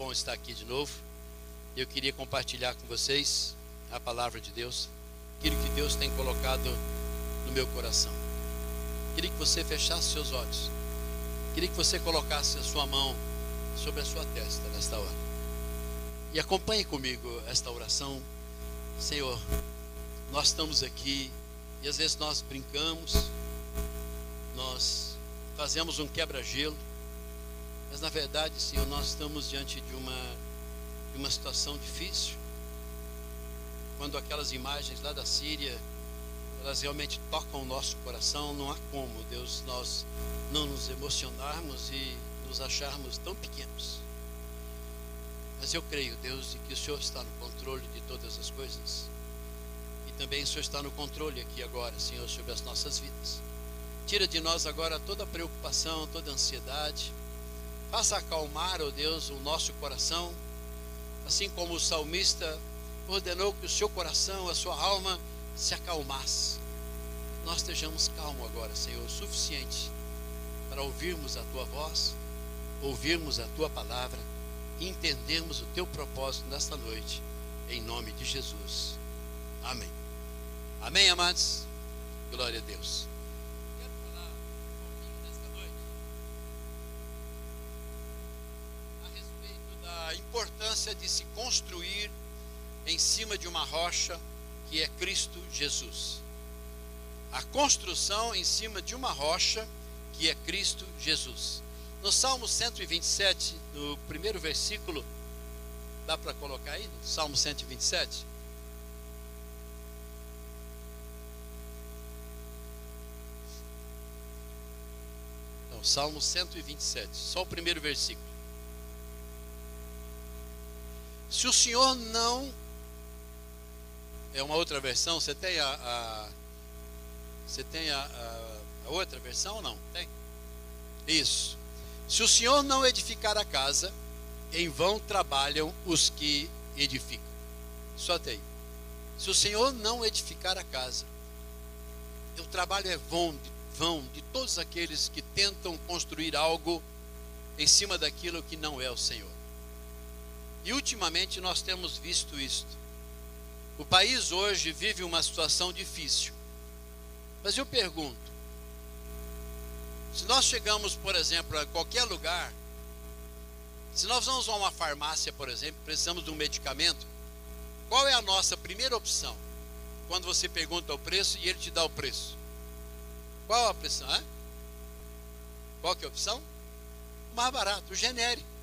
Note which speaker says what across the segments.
Speaker 1: bom estar aqui de novo. Eu queria compartilhar com vocês a palavra de Deus, aquilo que Deus tem colocado no meu coração. Queria que você fechasse seus olhos. Queria que você colocasse a sua mão sobre a sua testa nesta hora. E acompanhe comigo esta oração. Senhor, nós estamos aqui e às vezes nós brincamos, nós fazemos um quebra-gelo, mas na verdade, Senhor, nós estamos diante de uma situação difícil. Quando aquelas imagens lá da Síria, elas realmente tocam o nosso coração, não há como, Deus, nós não nos emocionarmos e nos acharmos tão pequenos. Mas eu creio, Deus, de que o Senhor está no controle de todas as coisas. E também o Senhor está no controle aqui agora, Senhor, sobre as nossas vidas. Tira de nós agora toda a preocupação, toda a ansiedade. Faça acalmar, ó Deus, o nosso coração. Assim como o salmista ordenou que o seu coração, a sua alma se acalmasse. Nós estejamos calmos agora, Senhor, o suficiente para ouvirmos a Tua voz, ouvirmos a Tua palavra e entendermos o Teu propósito nesta noite, em nome de Jesus. Amém. Amém, amados? Glória a Deus. Quero falar um pouquinho nesta noite a respeito da importância de se construir em cima de uma rocha que é Cristo Jesus. A construção em cima de uma rocha que é Cristo Jesus. No Salmo 127, no primeiro versículo, dá para colocar aí? No Salmo 127. Não, Salmo 127, só o primeiro versículo. Se o Senhor não... É uma outra versão, você tem você tem a outra versão ou não? Tem? Isso. Se o Senhor não edificar a casa, em vão trabalham os que edificam. Só tem. Se o Senhor não edificar a casa, o trabalho é vão de todos aqueles que tentam construir algo em cima daquilo que não é o Senhor. E ultimamente nós temos visto isto. O país hoje vive uma situação difícil. Mas eu pergunto, se nós chegamos, por exemplo, a qualquer lugar, se nós vamos a uma farmácia, por exemplo, precisamos de um medicamento, qual é a nossa primeira opção? Quando você pergunta o preço e ele te dá o preço. Qual a opção? Qual que é a opção? O mais barato, o genérico.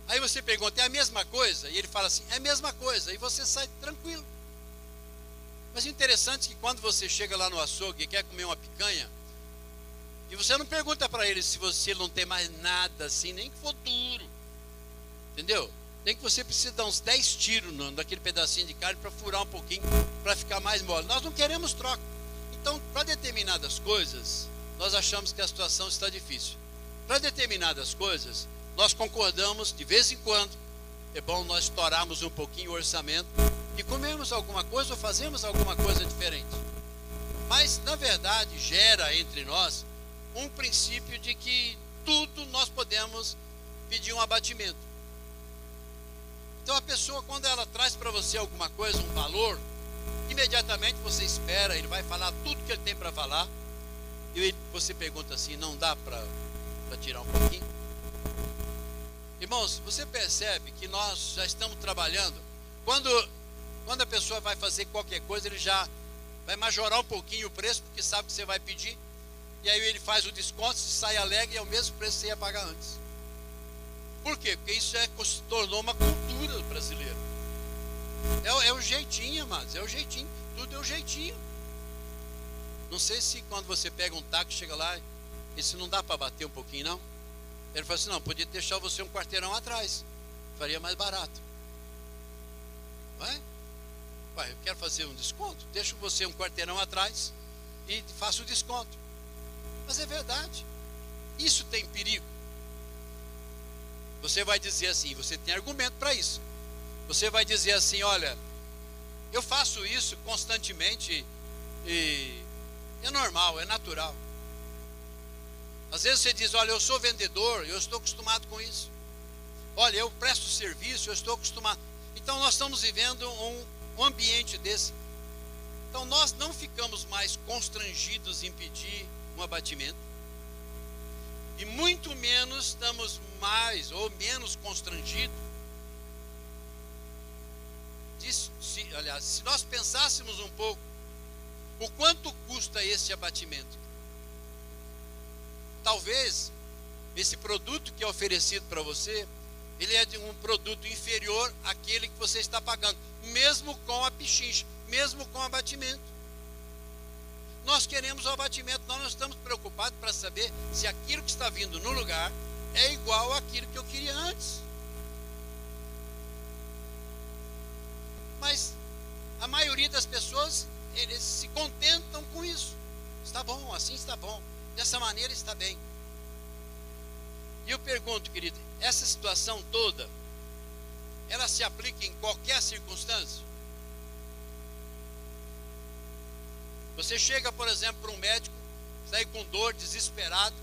Speaker 1: Aí você pergunta, é a mesma coisa? E ele fala assim, é a mesma coisa. E você sai tranquilo. Mas o interessante é que quando você chega lá no açougue e quer comer uma picanha, e você não pergunta para ele se você não tem mais nada assim, nem que for duro. Entendeu? Nem que você precisa dar uns 10 tiros naquele pedacinho de carne para furar um pouquinho, para ficar mais mole. Nós não queremos troca. Então, para determinadas coisas, nós achamos que a situação está difícil. Para determinadas coisas, nós concordamos de vez em quando. É bom nós estourarmos um pouquinho o orçamento e comermos alguma coisa ou fazermos alguma coisa diferente. Mas, na verdade, gera entre nós um princípio de que tudo nós podemos pedir um abatimento. Então, a pessoa, quando ela traz para você alguma coisa, um valor, imediatamente você espera, ele vai falar tudo que ele tem para falar, e você pergunta assim, não dá para tirar um pouquinho? Irmãos, você percebe que nós já estamos trabalhando, quando a pessoa vai fazer qualquer coisa, ele já vai majorar um pouquinho o preço, porque sabe que você vai pedir, e aí ele faz o desconto, se sai alegre, e é o mesmo preço que você ia pagar antes. Por quê? Porque isso se tornou uma cultura brasileira. É o jeitinho, amados, é o jeitinho, tudo é o jeitinho. Não sei se quando você pega um táxi, chega lá, esse não dá para bater um pouquinho, não? Ele falou assim, não, podia deixar você um quarteirão atrás, faria mais barato. Vai? Pai, eu quero fazer um desconto, deixo você um quarteirão atrás e faço o desconto. Mas é verdade, isso tem perigo. Você vai dizer assim, você tem argumento para isso. Você vai dizer assim, olha, eu faço isso constantemente e é normal, é natural. Às vezes você diz, olha, eu sou vendedor, eu estou acostumado com isso. Olha, eu presto serviço, eu estou acostumado. Então nós estamos vivendo um ambiente desse. Então nós não ficamos mais constrangidos em pedir um abatimento. E muito menos estamos mais ou menos constrangidos. Se nós pensássemos um pouco, o quanto custa esse abatimento? Talvez esse produto que é oferecido para você, ele é de um produto inferior àquele que você está pagando, mesmo com a pichincha, mesmo com o abatimento. Nós queremos o abatimento, nós não estamos preocupados para saber se aquilo que está vindo no lugar é igual àquilo que eu queria antes. Mas a maioria das pessoas, eles se contentam com isso. Está bom, assim está bom, dessa maneira está bem. E eu pergunto, querido, essa situação toda, ela se aplica em qualquer circunstância? Você chega, por exemplo, para um médico, sai com dor, desesperado,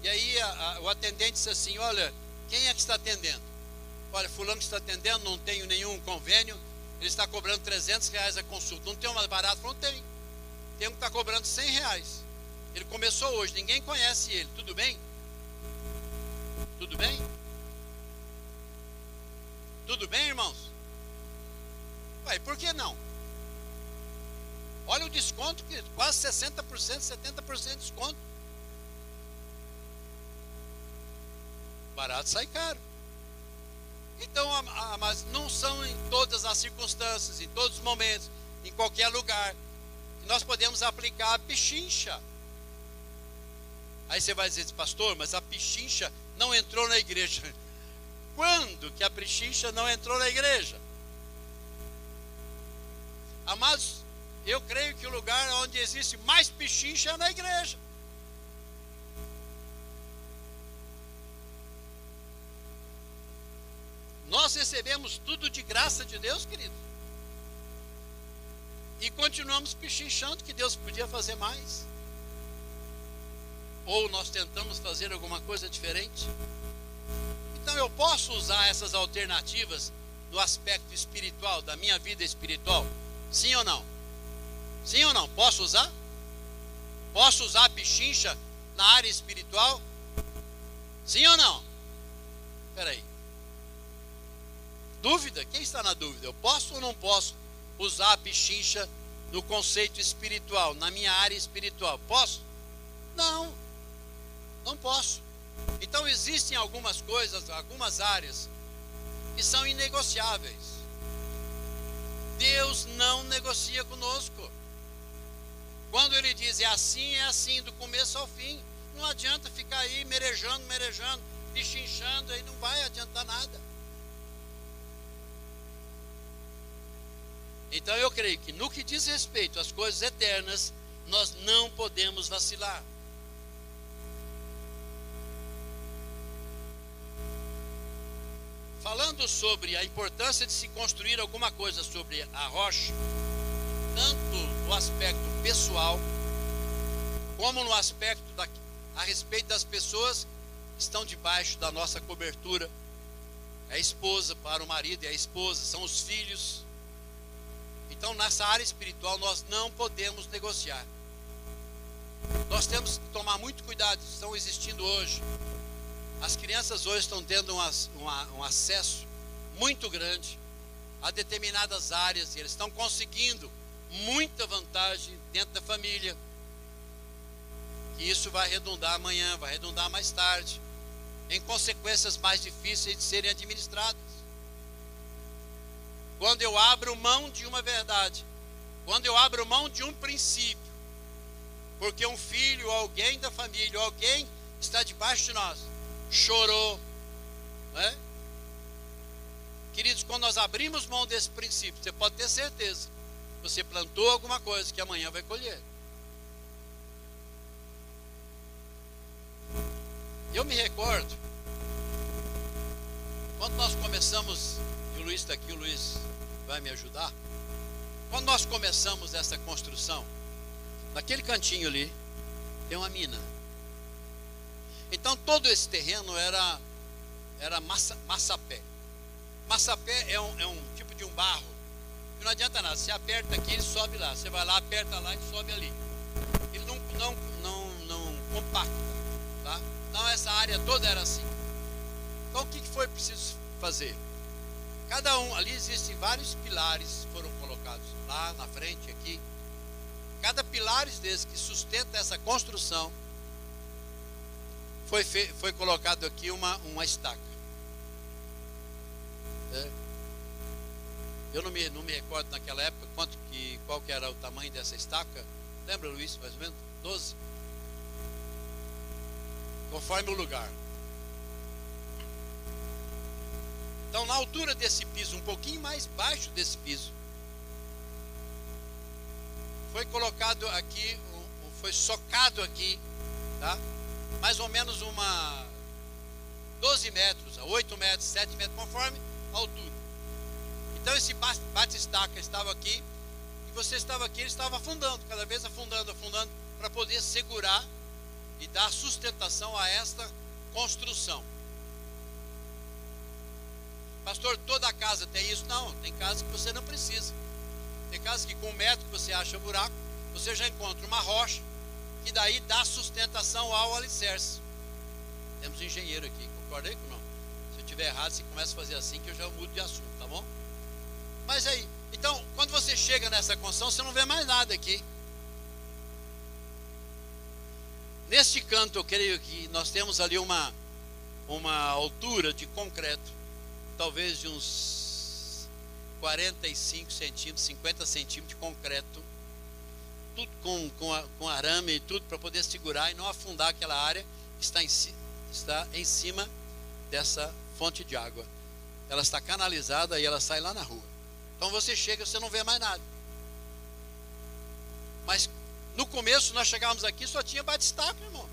Speaker 1: e aí o atendente diz assim: olha, quem é que está atendendo? Olha, fulano que está atendendo, não tenho nenhum convênio, ele está cobrando R$300 a consulta. Não tem um mais barato? Não tem. Tem um que está cobrando R$100. Ele começou hoje, ninguém conhece ele, tudo bem? Tudo bem? Tudo bem, irmãos? Ué, por que não? Olha o desconto, quase 60%, 70% de desconto. Barato sai caro. Então, mas não são em todas as circunstâncias, em todos os momentos, em qualquer lugar, que nós podemos aplicar a pichincha. Aí você vai dizer: pastor, mas a pichincha não entrou na igreja. Quando que a pichincha não entrou na igreja? Amados, eu creio que o lugar onde existe mais pichincha é na igreja. Nós recebemos tudo de graça de Deus, querido. E continuamos pichinchando que Deus podia fazer mais. Ou nós tentamos fazer alguma coisa diferente. Então eu posso usar essas alternativas no aspecto espiritual, da minha vida espiritual? Sim ou não? Sim ou não? Posso usar? Posso usar a pichincha na área espiritual? Sim ou não? Espera aí. Dúvida? Quem está na dúvida? Eu posso ou não posso usar a pichincha no conceito espiritual, na minha área espiritual? Posso? Não. Não posso. Então existem algumas coisas, algumas áreas que são inegociáveis. Deus não negocia conosco. Quando Ele diz é assim, do começo ao fim. Não adianta ficar aí merejando, pichinchando, aí não vai adiantar nada. Então eu creio que no que diz respeito às coisas eternas, nós não podemos vacilar. Falando sobre a importância de se construir alguma coisa sobre a rocha, tanto no aspecto pessoal, como no aspecto a respeito das pessoas que estão debaixo da nossa cobertura. É a esposa para o marido, é a esposa, são os filhos. Então, nessa área espiritual, nós não podemos negociar. Nós temos que tomar muito cuidado. Estão existindo hoje. As crianças hoje estão tendo um acesso muito grande a determinadas áreas. E eles estão conseguindo muita vantagem dentro da família. Que isso vai redundar amanhã, vai redundar mais tarde, em consequências mais difíceis de serem administradas. Quando eu abro mão de uma verdade, quando eu abro mão de um princípio, porque um filho, alguém da família, alguém está debaixo de nós, chorou, né? Queridos, quando nós abrimos mão desse princípio, você pode ter certeza, você plantou alguma coisa que amanhã vai colher. Eu me recordo, quando nós começamos, e o Luiz está aqui, o Luiz vai me ajudar. Quando nós começamos essa construção, naquele cantinho ali, tem uma mina. Então todo esse terreno era era massapé. Massapé é um tipo de um barro que não adianta nada. Você aperta aqui, ele sobe lá. Você vai lá, aperta lá e sobe ali. Ele não compacta, tá? Então essa área toda era assim. Então o que foi preciso fazer? Cada um, ali existem vários pilares que foram colocados lá na frente, aqui. Cada pilar desses que sustenta essa construção foi colocado aqui uma estaca. Eu não me recordo naquela época qual que era o tamanho dessa estaca. Lembra, Luiz, mais ou menos? 12? Conforme o lugar. Então, na altura desse piso, um pouquinho mais baixo desse piso, foi colocado aqui, foi socado aqui, tá? Mais ou menos 12 metros, 8 metros, 7 metros, conforme a altura. Então esse bate-estaca estava aqui, e você estava aqui, ele estava afundando, cada vez afundando, para poder segurar e dar sustentação a esta construção. Pastor, toda casa tem isso? Não, tem casa que você não precisa. Tem casa que com 1 metro que você acha buraco, você já encontra uma rocha, que daí dá sustentação ao alicerce. Temos um engenheiro aqui, concorda aí com não? Se eu estiver errado, você começa a fazer assim que eu já mudo de assunto, tá bom? Mas aí, então, quando você chega nessa construção, você não vê mais nada aqui. Neste canto, eu creio que nós temos ali uma altura de concreto, talvez de uns 45 centímetros, 50 centímetros de concreto, tudo com arame e tudo para poder segurar e não afundar aquela área que está em cima dessa fonte de água. Ela está canalizada e ela sai lá na rua. Então você chega, você não vê mais nada. Mas no começo nós chegávamos aqui, só tinha bate-estaca, irmão.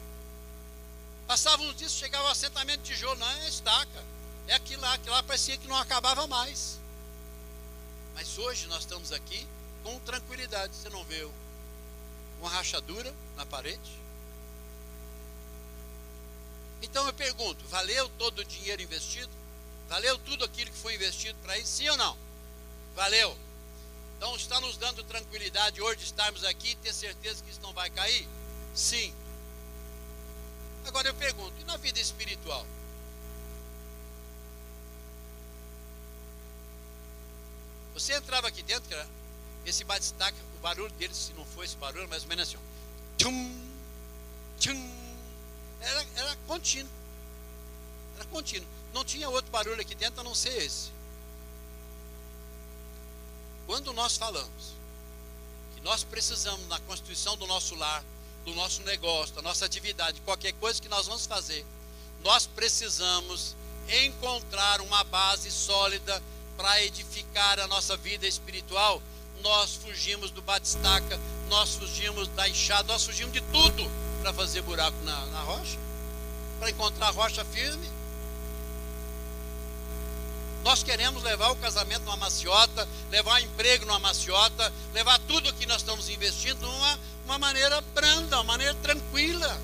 Speaker 1: Passávamos disso, chegava o assentamento de tijolo, não é estaca. É aquilo lá parecia que não acabava mais. Mas hoje nós estamos aqui com tranquilidade. Você não vê uma rachadura na parede? Então eu pergunto, valeu todo o dinheiro investido? Valeu tudo aquilo que foi investido para isso? Sim ou não? Valeu. Então está nos dando tranquilidade hoje de estarmos aqui e ter certeza que isso não vai cair? Sim. Agora eu pergunto, e na vida espiritual? Você entrava aqui dentro, cara, esse bate-estaca, o barulho dele, se não for esse barulho, mais ou menos assim, ó. Tchum, tchum. Era contínuo. Era contínuo. Não tinha outro barulho aqui dentro a não ser esse. Quando nós falamos que nós precisamos, na constituição do nosso lar, do nosso negócio, da nossa atividade, qualquer coisa que nós vamos fazer, nós precisamos encontrar uma base sólida para edificar a nossa vida espiritual. Nós fugimos do bate-estaca, nós fugimos da enxada, nós fugimos de tudo para fazer buraco na rocha, para encontrar rocha firme. Nós queremos levar o casamento numa maciota, levar o emprego numa maciota, levar tudo que nós estamos investindo numa maneira branda, uma maneira tranquila.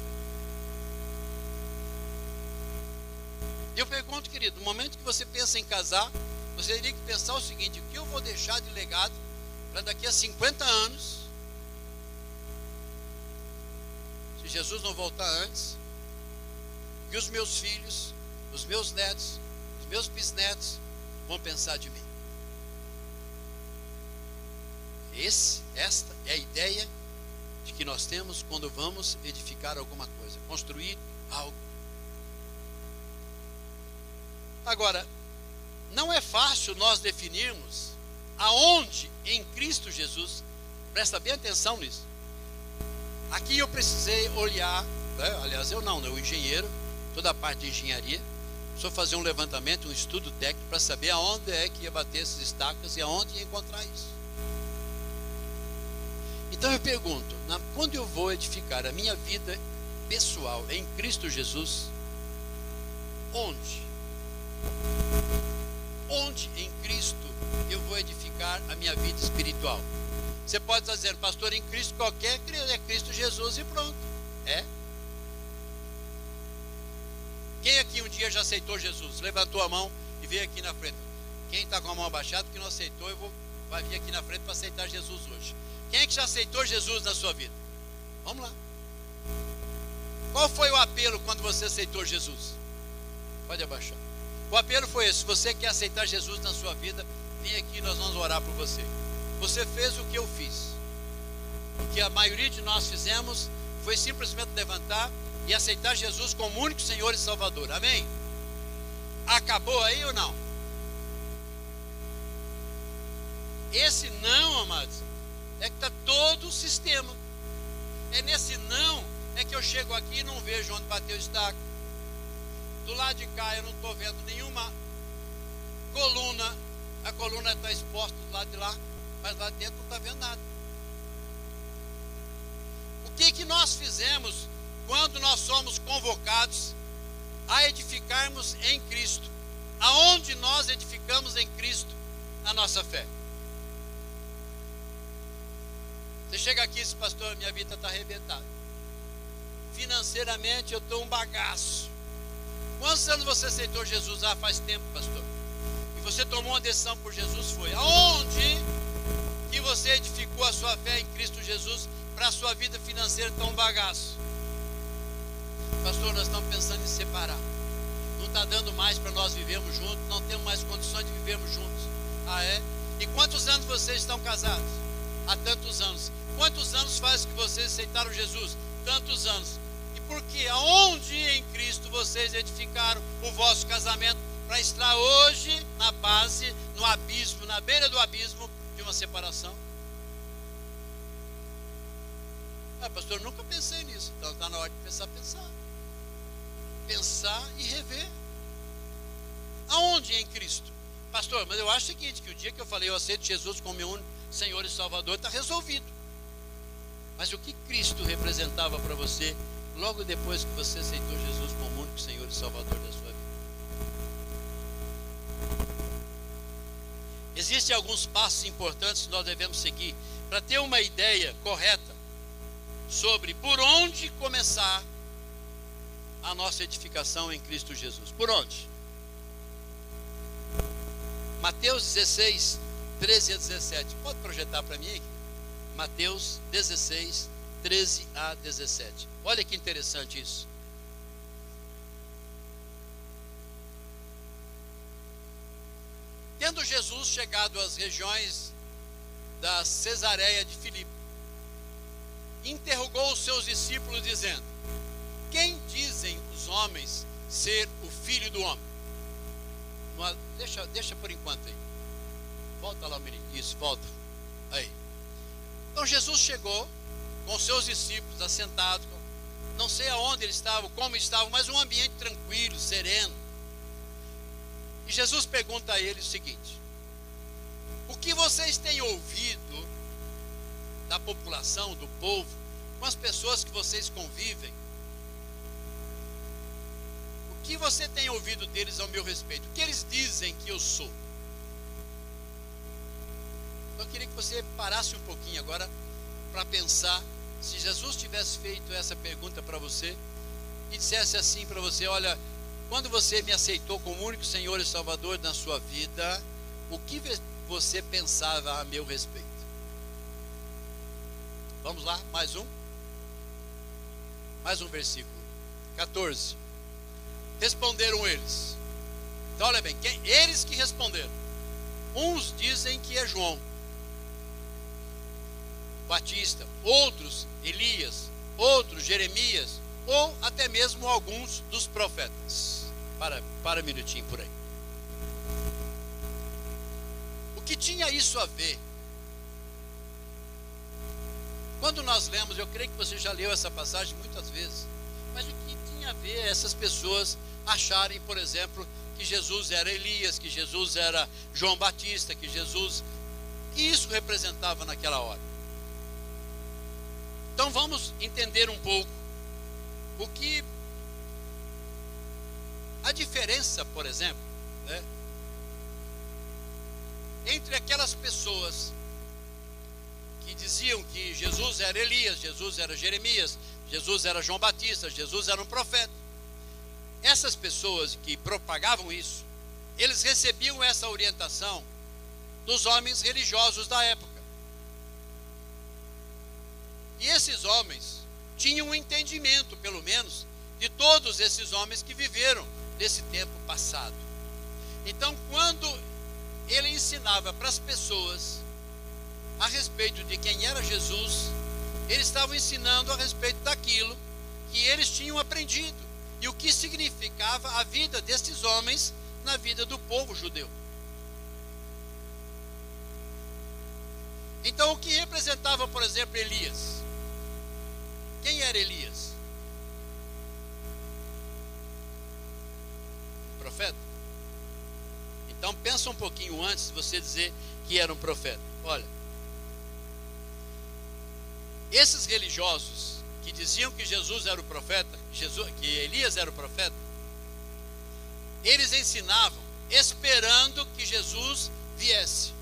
Speaker 1: E eu pergunto, querido, no momento que você pensa em casar, você teria que pensar o seguinte: o que eu vou deixar de legado para daqui a 50 anos, se Jesus não voltar antes, que os meus filhos, os meus netos, os meus bisnetos vão pensar de mim? Esta é a ideia de que nós temos quando vamos edificar alguma coisa, construir algo. Agora, não é fácil nós definirmos aonde em Cristo Jesus, presta bem atenção nisso. Aqui eu precisei olhar, aliás eu não, né, o engenheiro, toda a parte de engenharia, precisou fazer um levantamento, um estudo técnico para saber aonde é que ia bater essas estacas e aonde ia encontrar isso. Então eu pergunto, quando eu vou edificar a minha vida pessoal em Cristo Jesus, onde? Onde em Cristo eu vou edificar a minha vida espiritual? Você pode estar dizendo, pastor, em Cristo qualquer é Cristo Jesus e pronto. É. Quem aqui um dia já aceitou Jesus? Levantou a mão e veio aqui na frente. Quem está com a mão abaixada, que não aceitou, vai vir aqui na frente para aceitar Jesus hoje. Quem é que já aceitou Jesus na sua vida? Vamos lá. Qual foi o apelo quando você aceitou Jesus? Pode abaixar. O apelo foi esse: se você quer aceitar Jesus na sua vida, vem aqui, nós vamos orar por você. Você fez o que eu fiz. O que a maioria de nós fizemos foi simplesmente levantar e aceitar Jesus como único Senhor e Salvador. Amém? Acabou aí ou não? Esse não, amados, é que está todo o sistema. É nesse não é que eu chego aqui e não vejo onde bateu o estaca. Do lado de cá eu não estou vendo nenhuma coluna. A coluna está exposta do lado de lá, mas lá dentro não está vendo nada. O que nós fizemos quando nós somos convocados a edificarmos em Cristo? Aonde nós edificamos em Cristo a nossa fé? Você chega aqui e diz: pastor, minha vida está arrebentada. Financeiramente eu estou um bagaço. Quantos anos você aceitou Jesus? Ah, faz tempo, pastor. E você tomou uma decisão por Jesus, foi aonde que você edificou a sua fé em Cristo Jesus para a sua vida financeira tão bagaço? Pastor, nós estamos pensando em separar. Não está dando mais para nós vivermos juntos, não temos mais condições de vivermos juntos. Ah, é? E quantos anos vocês estão casados? Há tantos anos. Quantos anos faz que vocês aceitaram Jesus? Tantos anos. E por que? Aonde em Cristo vocês edificaram o vosso casamento para estar hoje na base, no abismo, na beira do abismo de uma separação? Ah, pastor, eu nunca pensei nisso. Então está na hora de pensar. Pensar e rever. Aonde em Cristo? Pastor, mas eu acho o seguinte, que o dia que eu falei eu aceito Jesus como meu único Senhor e Salvador, está resolvido. Mas o que Cristo representava para você logo depois que você aceitou Jesus como único Senhor e Salvador da sua vida? Existem alguns passos importantes que nós devemos seguir para ter uma ideia correta sobre por onde começar a nossa edificação em Cristo Jesus. Por onde? Mateus 16, 13 a 17. Pode projetar para mim aí? Mateus 16, 13 a 17. Olha que interessante isso. Tendo Jesus chegado às regiões da Cesareia de Filipe, interrogou os seus discípulos dizendo: quem dizem os homens ser o Filho do Homem? Deixa por enquanto aí. Volta lá, menino. Isso, volta. Aí. Então Jesus chegou com os seus discípulos assentados. Não sei aonde eles estavam, como estavam, mas um ambiente tranquilo, sereno. E Jesus pergunta a eles o seguinte: o que vocês têm ouvido da população, do povo, com as pessoas que vocês convivem? O que você tem ouvido deles ao meu respeito? O que eles dizem que eu sou? Então eu queria que você parasse um pouquinho agora para pensar, se Jesus tivesse feito essa pergunta para você e dissesse assim para você: olha, quando você me aceitou como único Senhor e Salvador na sua vida, o que você pensava a meu respeito? Vamos lá, mais um versículo, 14. Responderam eles. Então olha bem, eles que responderam. Uns dizem que é João Batista, outros Elias, outros Jeremias, ou até mesmo alguns dos profetas. Para um minutinho por aí. O que tinha isso a ver? Quando nós lemos, eu creio que você já leu essa passagem muitas vezes, mas o que tinha a ver essas pessoas acharem, por exemplo, que Jesus era Elias, que Jesus era João Batista, que isso representava naquela hora? Então vamos entender um pouco o que a diferença, por exemplo, né, entre aquelas pessoas que diziam que Jesus era Elias, Jesus era Jeremias, Jesus era João Batista, Jesus era um profeta, essas pessoas que propagavam isso, eles recebiam essa orientação dos homens religiosos da época. E esses homens tinham um entendimento, pelo menos, de todos esses homens que viveram nesse tempo passado. Então, quando ele ensinava para as pessoas a respeito de quem era Jesus, eles estavam ensinando a respeito daquilo que eles tinham aprendido e o que significava a vida desses homens na vida do povo judeu. Então, o que representava, por exemplo, Elias? Quem era Elias? Um profeta? Então, pensa um pouquinho antes de você dizer que era um profeta. Olha, esses religiosos que diziam que Jesus era o profeta, que Elias era o profeta, eles ensinavam esperando que Jesus viesse.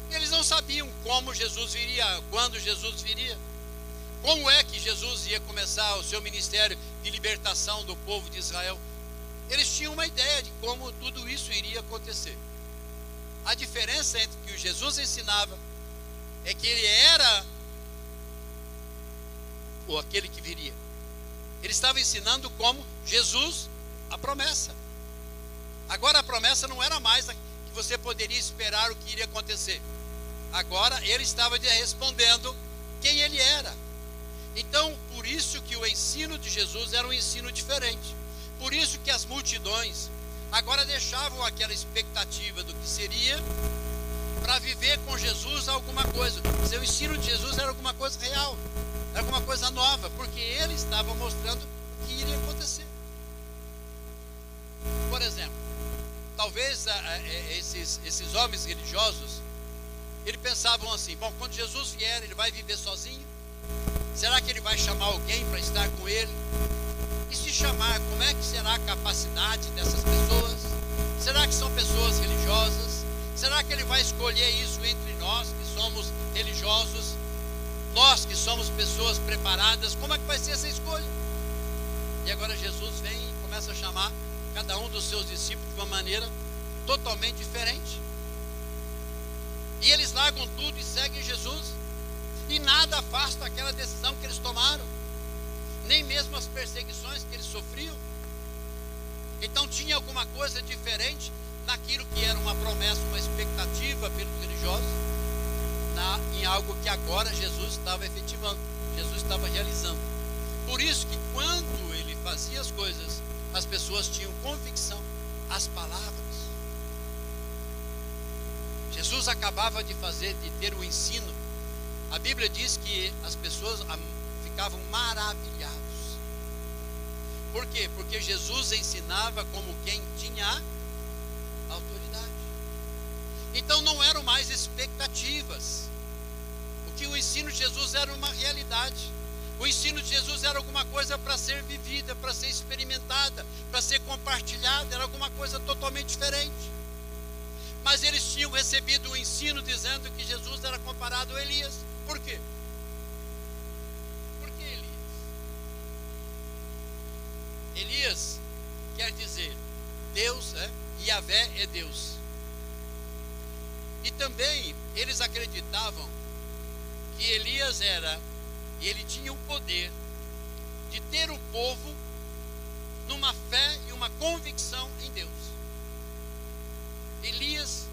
Speaker 1: Eles não sabiam como Jesus viria, quando Jesus viria, como é que Jesus ia começar o seu ministério de libertação do povo de Israel. Eles tinham uma ideia de como tudo isso iria acontecer. A diferença entre o que Jesus ensinava é que ele era ou aquele que viria. Ele estava ensinando como Jesus, a promessa. Agora a promessa não era mais que você poderia esperar o que iria acontecer. Agora ele estava respondendo quem ele era. Então, por isso que o ensino de Jesus era um ensino diferente. Por isso que as multidões agora deixavam aquela expectativa do que seria para viver com Jesus alguma coisa. O ensino de Jesus era alguma coisa real, era alguma coisa nova, porque ele estava mostrando o que iria acontecer. Por exemplo, talvez esses homens religiosos, eles pensavam assim: bom, quando Jesus vier, ele vai viver sozinho? Será que ele vai chamar alguém para estar com ele? E se chamar, como é que será a capacidade dessas pessoas? Será que são pessoas religiosas? Será que ele vai escolher isso entre nós que somos religiosos? Nós que somos pessoas preparadas, como é que vai ser essa escolha? E agora Jesus vem e começa a chamar cada um dos seus discípulos de uma maneira totalmente diferente. E eles largam tudo e seguem Jesus. E nada afasta aquela decisão que eles tomaram. Nem mesmo as perseguições que eles sofriam. Então tinha alguma coisa diferente naquilo que era uma promessa, uma expectativa pelos religiosos, em algo que agora Jesus estava efetivando, Jesus estava realizando. Por isso que quando ele fazia as coisas, as pessoas tinham convicção, as palavras. Jesus acabava de ter o ensino. A Bíblia diz que as pessoas ficavam maravilhados. Por quê? Porque Jesus ensinava como quem tinha autoridade. Então não eram mais expectativas. O ensino de Jesus era uma realidade. O ensino de Jesus era alguma coisa para ser vivida, para ser experimentada, para ser compartilhada, era alguma coisa totalmente diferente. Mas eles tinham recebido o ensino dizendo que Jesus era comparado a Elias. Por quê? Por que Elias? Elias quer dizer Deus, Yahvé é Deus. E também eles acreditavam que Elias e ele tinha o poder de ter o povo numa fé e uma convicção em Deus. Elias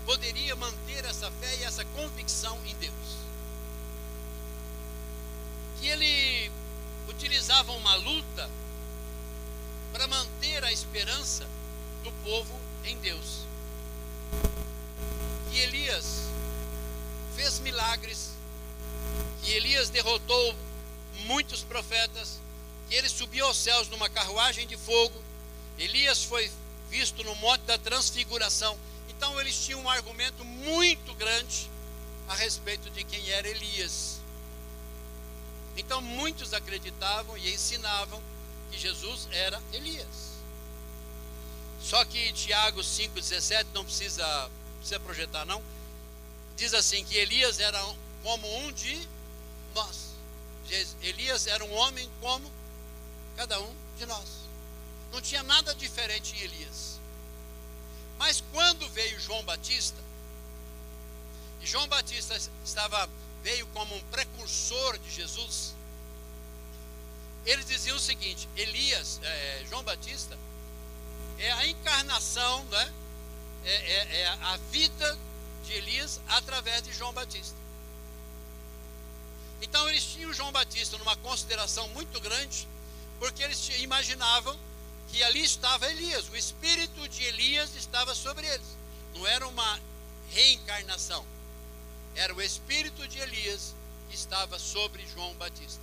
Speaker 1: poderia manter essa fé e essa convicção em Deus. Que ele utilizava uma luta para manter a esperança do povo em Deus. Que Elias fez milagres, que Elias derrotou muitos profetas, que ele subiu aos céus numa carruagem de fogo. Elias foi visto no Monte da Transfiguração. Então eles tinham um argumento muito grande a respeito de quem era Elias. Então muitos acreditavam e ensinavam que Jesus era Elias. Só que Tiago 5,17, não precisa projetar não, diz assim que Elias era como um de nós. Elias era um homem como cada um de nós. Não tinha nada diferente em Elias. Mas quando veio João Batista, e João Batista veio como um precursor de Jesus, eles diziam o seguinte: João Batista é a encarnação, né? É a vida de Elias através de João Batista. Então eles tinham João Batista numa consideração muito grande, porque eles imaginavam que ali estava Elias, o espírito de Elias estava sobre eles. Não era uma reencarnação, era o espírito de Elias que estava sobre João Batista.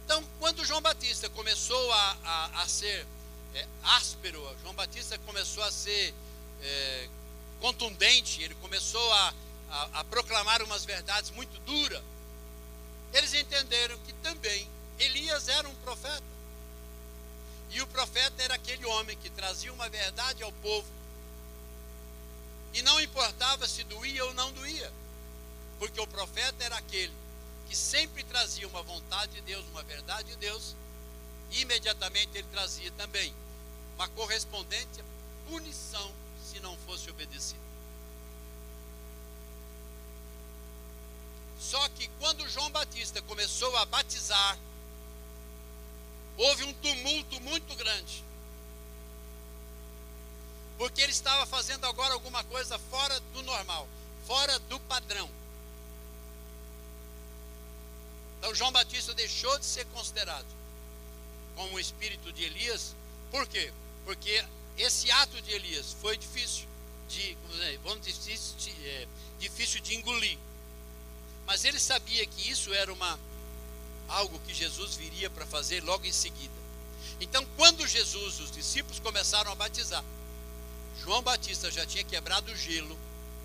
Speaker 1: Então, quando João Batista começou a ser áspero, João Batista começou a ser contundente, ele começou a proclamar umas verdades muito duras, eles entenderam que também Elias era um profeta. E o profeta era aquele homem que trazia uma verdade ao povo, e não importava se doía ou não doía, porque o profeta era aquele que sempre trazia uma vontade de Deus, uma verdade de Deus, e imediatamente ele trazia também uma correspondente punição se não fosse obedecido. Só que quando João Batista começou a batizar, houve um tumulto muito grande, porque ele estava fazendo agora alguma coisa fora do normal, fora do padrão. Então João Batista deixou de ser considerado como o espírito de Elias. Por quê? Porque esse ato de Elias foi difícil difícil de engolir. Mas ele sabia que isso era algo que Jesus viria para fazer logo em seguida. Então, quando os discípulos começaram a batizar, João Batista já tinha quebrado o gelo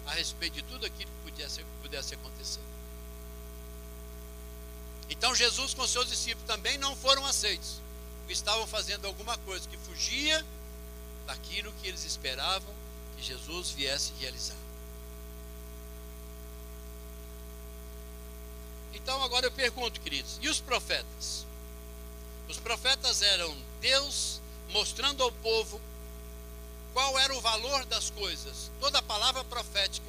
Speaker 1: a respeito de tudo aquilo que pudesse acontecer. Então Jesus com seus discípulos também não foram aceitos, porque estavam fazendo alguma coisa que fugia daquilo que eles esperavam que Jesus viesse realizar. Então agora eu pergunto, queridos, e os profetas? Os profetas eram Deus mostrando ao povo qual era o valor das coisas. Toda a palavra profética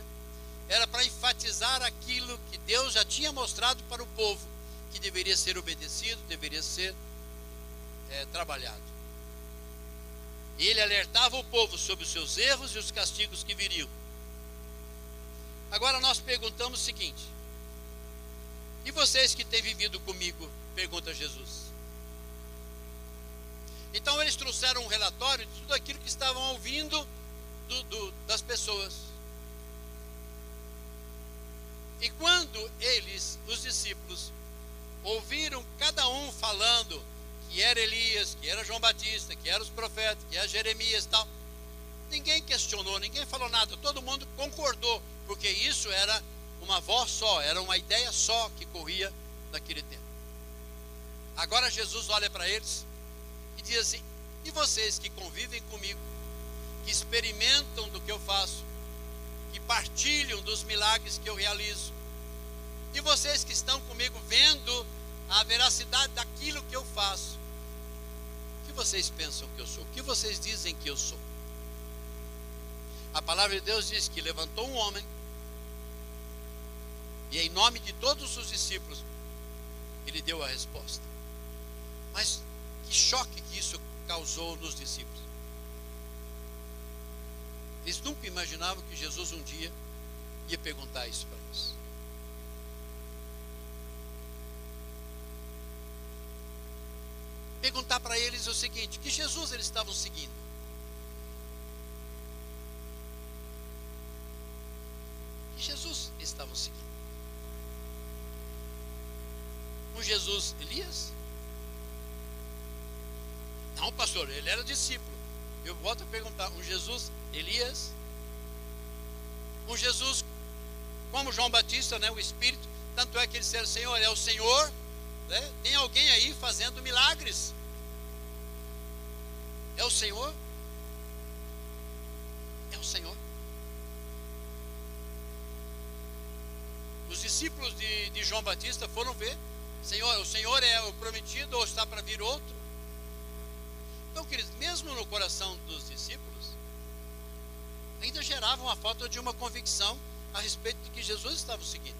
Speaker 1: era para enfatizar aquilo que Deus já tinha mostrado para o povo, que deveria ser obedecido, deveria ser trabalhado. E ele alertava o povo sobre os seus erros e os castigos que viriam. Agora nós perguntamos o seguinte: e vocês que têm vivido comigo? Pergunta Jesus. Então eles trouxeram um relatório de tudo aquilo que estavam ouvindo das pessoas. E quando os discípulos, ouviram cada um falando que era Elias, que era João Batista, que eram os profetas, que era Jeremias e tal, ninguém questionou, ninguém falou nada, todo mundo concordou, porque isso era uma voz só, era uma ideia só que corria naquele tempo. Agora Jesus olha para eles e diz assim: e vocês que convivem comigo, que experimentam do que eu faço, que partilham dos milagres que eu realizo, e vocês que estão comigo vendo a veracidade daquilo que eu faço, o que vocês pensam que eu sou? O que vocês dizem que eu sou? A palavra de Deus diz que levantou um homem, e em nome de todos os discípulos, ele deu a resposta. Mas que choque que isso causou nos discípulos. Eles nunca imaginavam que Jesus um dia ia perguntar isso para eles. Perguntar para eles o seguinte: que Jesus eles estavam seguindo? Que Jesus eles estavam seguindo? Um Jesus Elias? Não, pastor, ele era discípulo. Eu volto a perguntar: um Jesus Elias? Um Jesus como João Batista, né, o Espírito? Tanto é que ele disse: Senhor, é o Senhor, né? Tem alguém aí fazendo milagres? É o Senhor? É o Senhor. Os discípulos de João Batista foram ver Senhor, o Senhor é o prometido ou está para vir outro? Então, queridos, mesmo no coração dos discípulos, ainda gerava uma falta de uma convicção a respeito de que Jesus estava seguindo.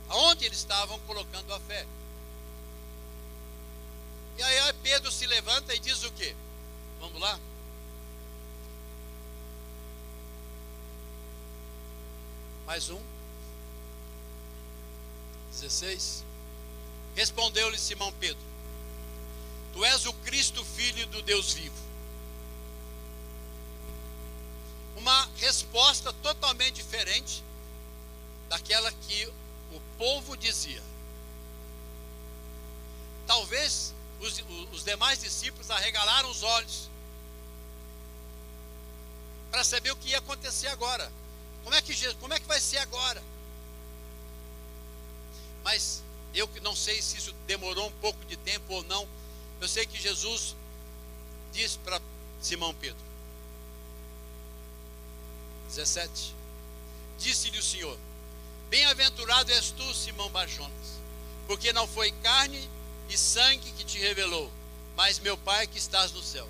Speaker 1: Aonde eles estavam colocando a fé. E aí Pedro se levanta e diz o quê? Vamos lá? Mais um. 16. Respondeu-lhe Simão Pedro: Tu és o Cristo, filho do Deus vivo. Uma resposta totalmente diferente daquela que o povo dizia. Talvez os demais discípulos arregalaram os olhos para saber o que ia acontecer agora. Como é que vai ser agora? Mas eu não sei se isso demorou um pouco de tempo ou não. Eu sei que Jesus disse para Simão Pedro, 17: Disse-lhe o Senhor: Bem-aventurado és tu, Simão Barjonas, porque não foi carne e sangue que te revelou, mas meu Pai que estás no céu.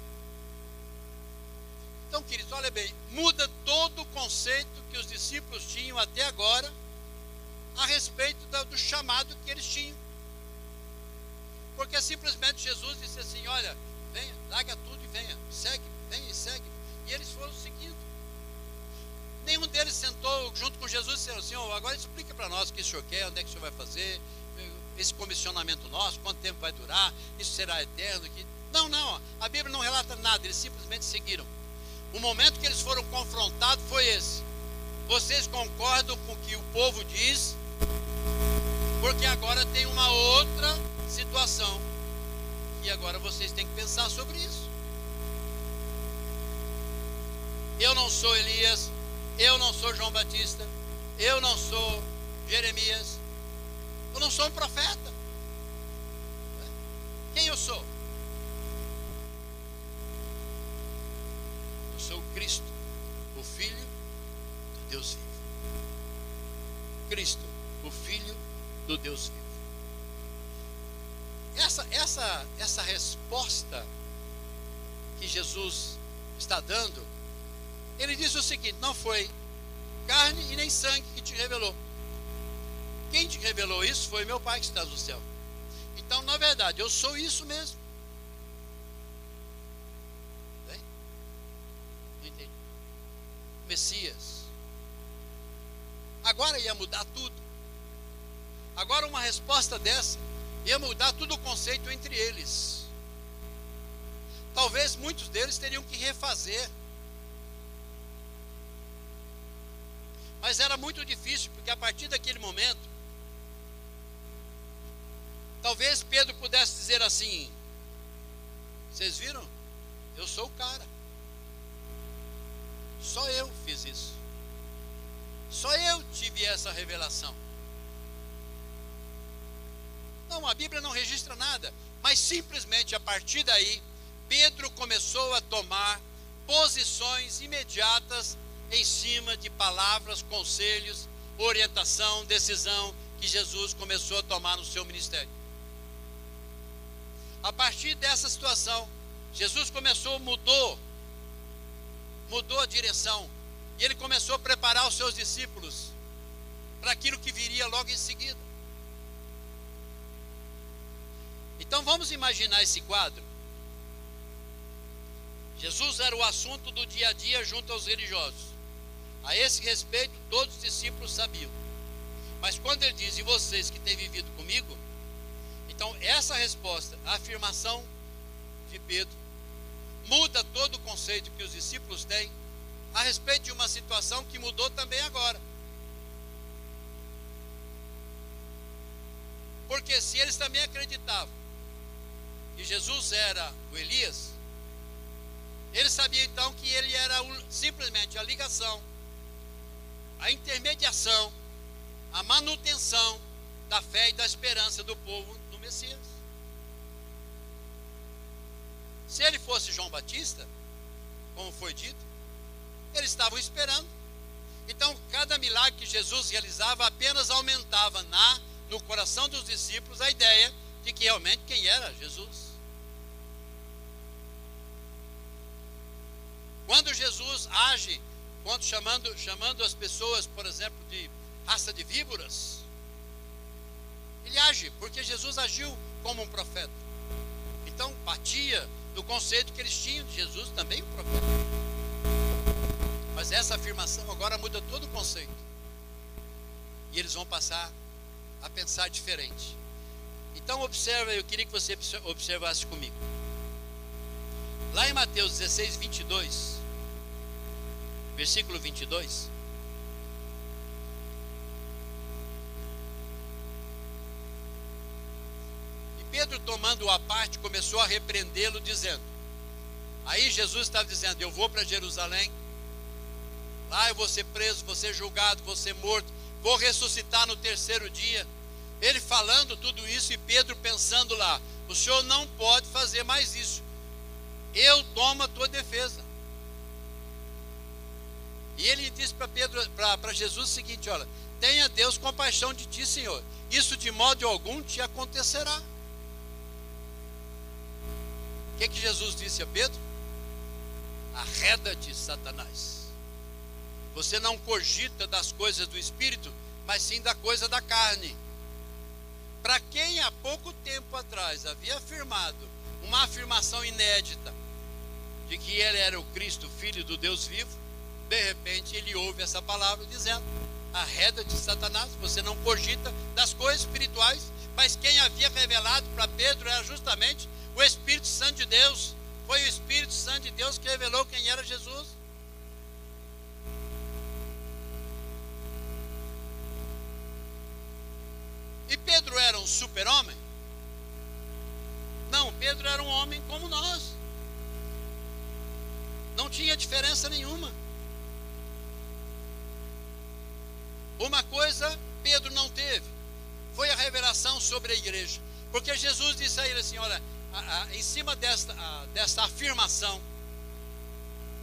Speaker 1: Então, queridos, olha bem, muda todo o conceito que os discípulos tinham até agora a respeito do chamado que eles tinham. Porque simplesmente Jesus disse assim: olha, venha, larga tudo e venha, segue, venha e segue. E eles foram seguindo. Nenhum deles sentou junto com Jesus e disse: Senhor, agora explica para nós o que o Senhor quer, onde é que o Senhor vai fazer, esse comissionamento nosso, quanto tempo vai durar, isso será eterno. Não, a Bíblia não relata nada, eles simplesmente seguiram. O momento que eles foram confrontados foi esse: vocês concordam com o que o povo diz? Porque agora tem uma outra situação e agora vocês têm que pensar sobre isso. Eu não sou Elias, eu não sou João Batista, eu não sou Jeremias, eu não sou um profeta. Quem eu sou? Eu sou o Cristo, o Filho do Deus vivo. Cristo, o Filho do Deus vivo. Essa resposta que Jesus está dando, ele diz o seguinte: não foi carne e nem sangue que te revelou. Quem te revelou isso foi meu Pai que está no céu. Então, na verdade, eu sou isso mesmo. Bem? Não entendi. Messias. Agora ia mudar tudo. Agora uma resposta dessa ia mudar todo o conceito entre eles. Talvez muitos deles teriam que refazer. Mas era muito difícil, porque a partir daquele momento, talvez Pedro pudesse dizer assim: vocês viram? Eu sou o cara. Só eu fiz isso. Só eu tive essa revelação. Não, a Bíblia não registra nada. Mas simplesmente a partir daí, Pedro começou a tomar posições imediatas em cima de palavras, conselhos, orientação, decisão que Jesus começou a tomar no seu ministério. A partir dessa situação, Jesus mudou a direção, e ele começou a preparar os seus discípulos para aquilo que viria logo em seguida. Então vamos imaginar esse quadro. Jesus era o assunto do dia a dia junto aos religiosos. A esse respeito, todos os discípulos sabiam. Mas quando ele diz: e vocês que têm vivido comigo? Então essa resposta, a afirmação de Pedro, muda todo o conceito que os discípulos têm a respeito de uma situação que mudou também agora. Porque se eles também acreditavam que Jesus era o Elias, eles sabiam então que ele era simplesmente a ligação, a intermediação, a manutenção da fé e da esperança do povo no Messias. Se ele fosse João Batista, como foi dito, eles estavam esperando Então, cada milagre que Jesus realizava apenas aumentava no coração dos discípulos a ideia de que realmente quem era Jesus. Quando Jesus age, chamando as pessoas, por exemplo, de raça de víboras, ele age porque Jesus agiu como um profeta. Então, batia no conceito que eles tinham de Jesus também um profeta. Mas essa afirmação agora muda todo o conceito. E eles vão passar a pensar diferente. Então observa, eu queria que você observasse comigo. Lá em Mateus 16, 22, versículo 22. E Pedro, tomando-o à parte, começou a repreendê-lo, dizendo... Aí Jesus estava dizendo, eu vou para Jerusalém, lá eu vou ser preso, vou ser julgado, vou ser morto, vou ressuscitar no terceiro dia. Ele falando tudo isso e Pedro pensando lá, o senhor não pode fazer mais isso. Eu tomo a tua defesa. E ele disse para Jesus o seguinte, olha, tenha Deus compaixão de ti, Senhor. Isso de modo algum te acontecerá. O que Jesus disse a Pedro? Arreda-te, Satanás. Você não cogita das coisas do Espírito, mas sim da coisa da carne. Para quem há pouco tempo atrás havia afirmado uma afirmação inédita de que ele era o Cristo, Filho do Deus vivo, de repente ele ouve essa palavra dizendo, arreda-te, Satanás, você não cogita das coisas espirituais, mas quem havia revelado para Pedro era justamente o Espírito Santo de Deus. Foi o Espírito Santo de Deus que revelou quem era Jesus. E Pedro era um super-homem? Não, Pedro era um homem como nós. Não tinha diferença nenhuma. Uma coisa Pedro não teve, foi a revelação sobre a igreja. Porque Jesus disse a ele assim, olha, em cima desta afirmação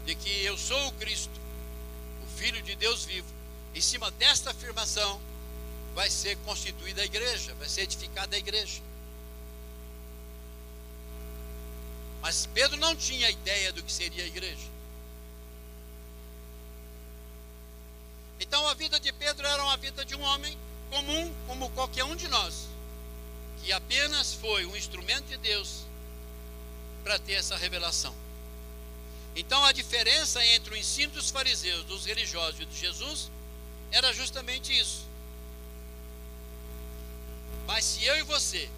Speaker 1: de que eu sou o Cristo, o Filho de Deus vivo, em cima desta afirmação vai ser constituída a igreja, vai ser edificada a igreja. Mas Pedro não tinha ideia do que seria a igreja. Então a vida de Pedro era uma vida de um homem comum, como qualquer um de nós, que apenas foi um instrumento de Deus para ter essa revelação. Então a diferença entre o ensino dos fariseus, dos religiosos e de Jesus era justamente isso. Mas se eu e você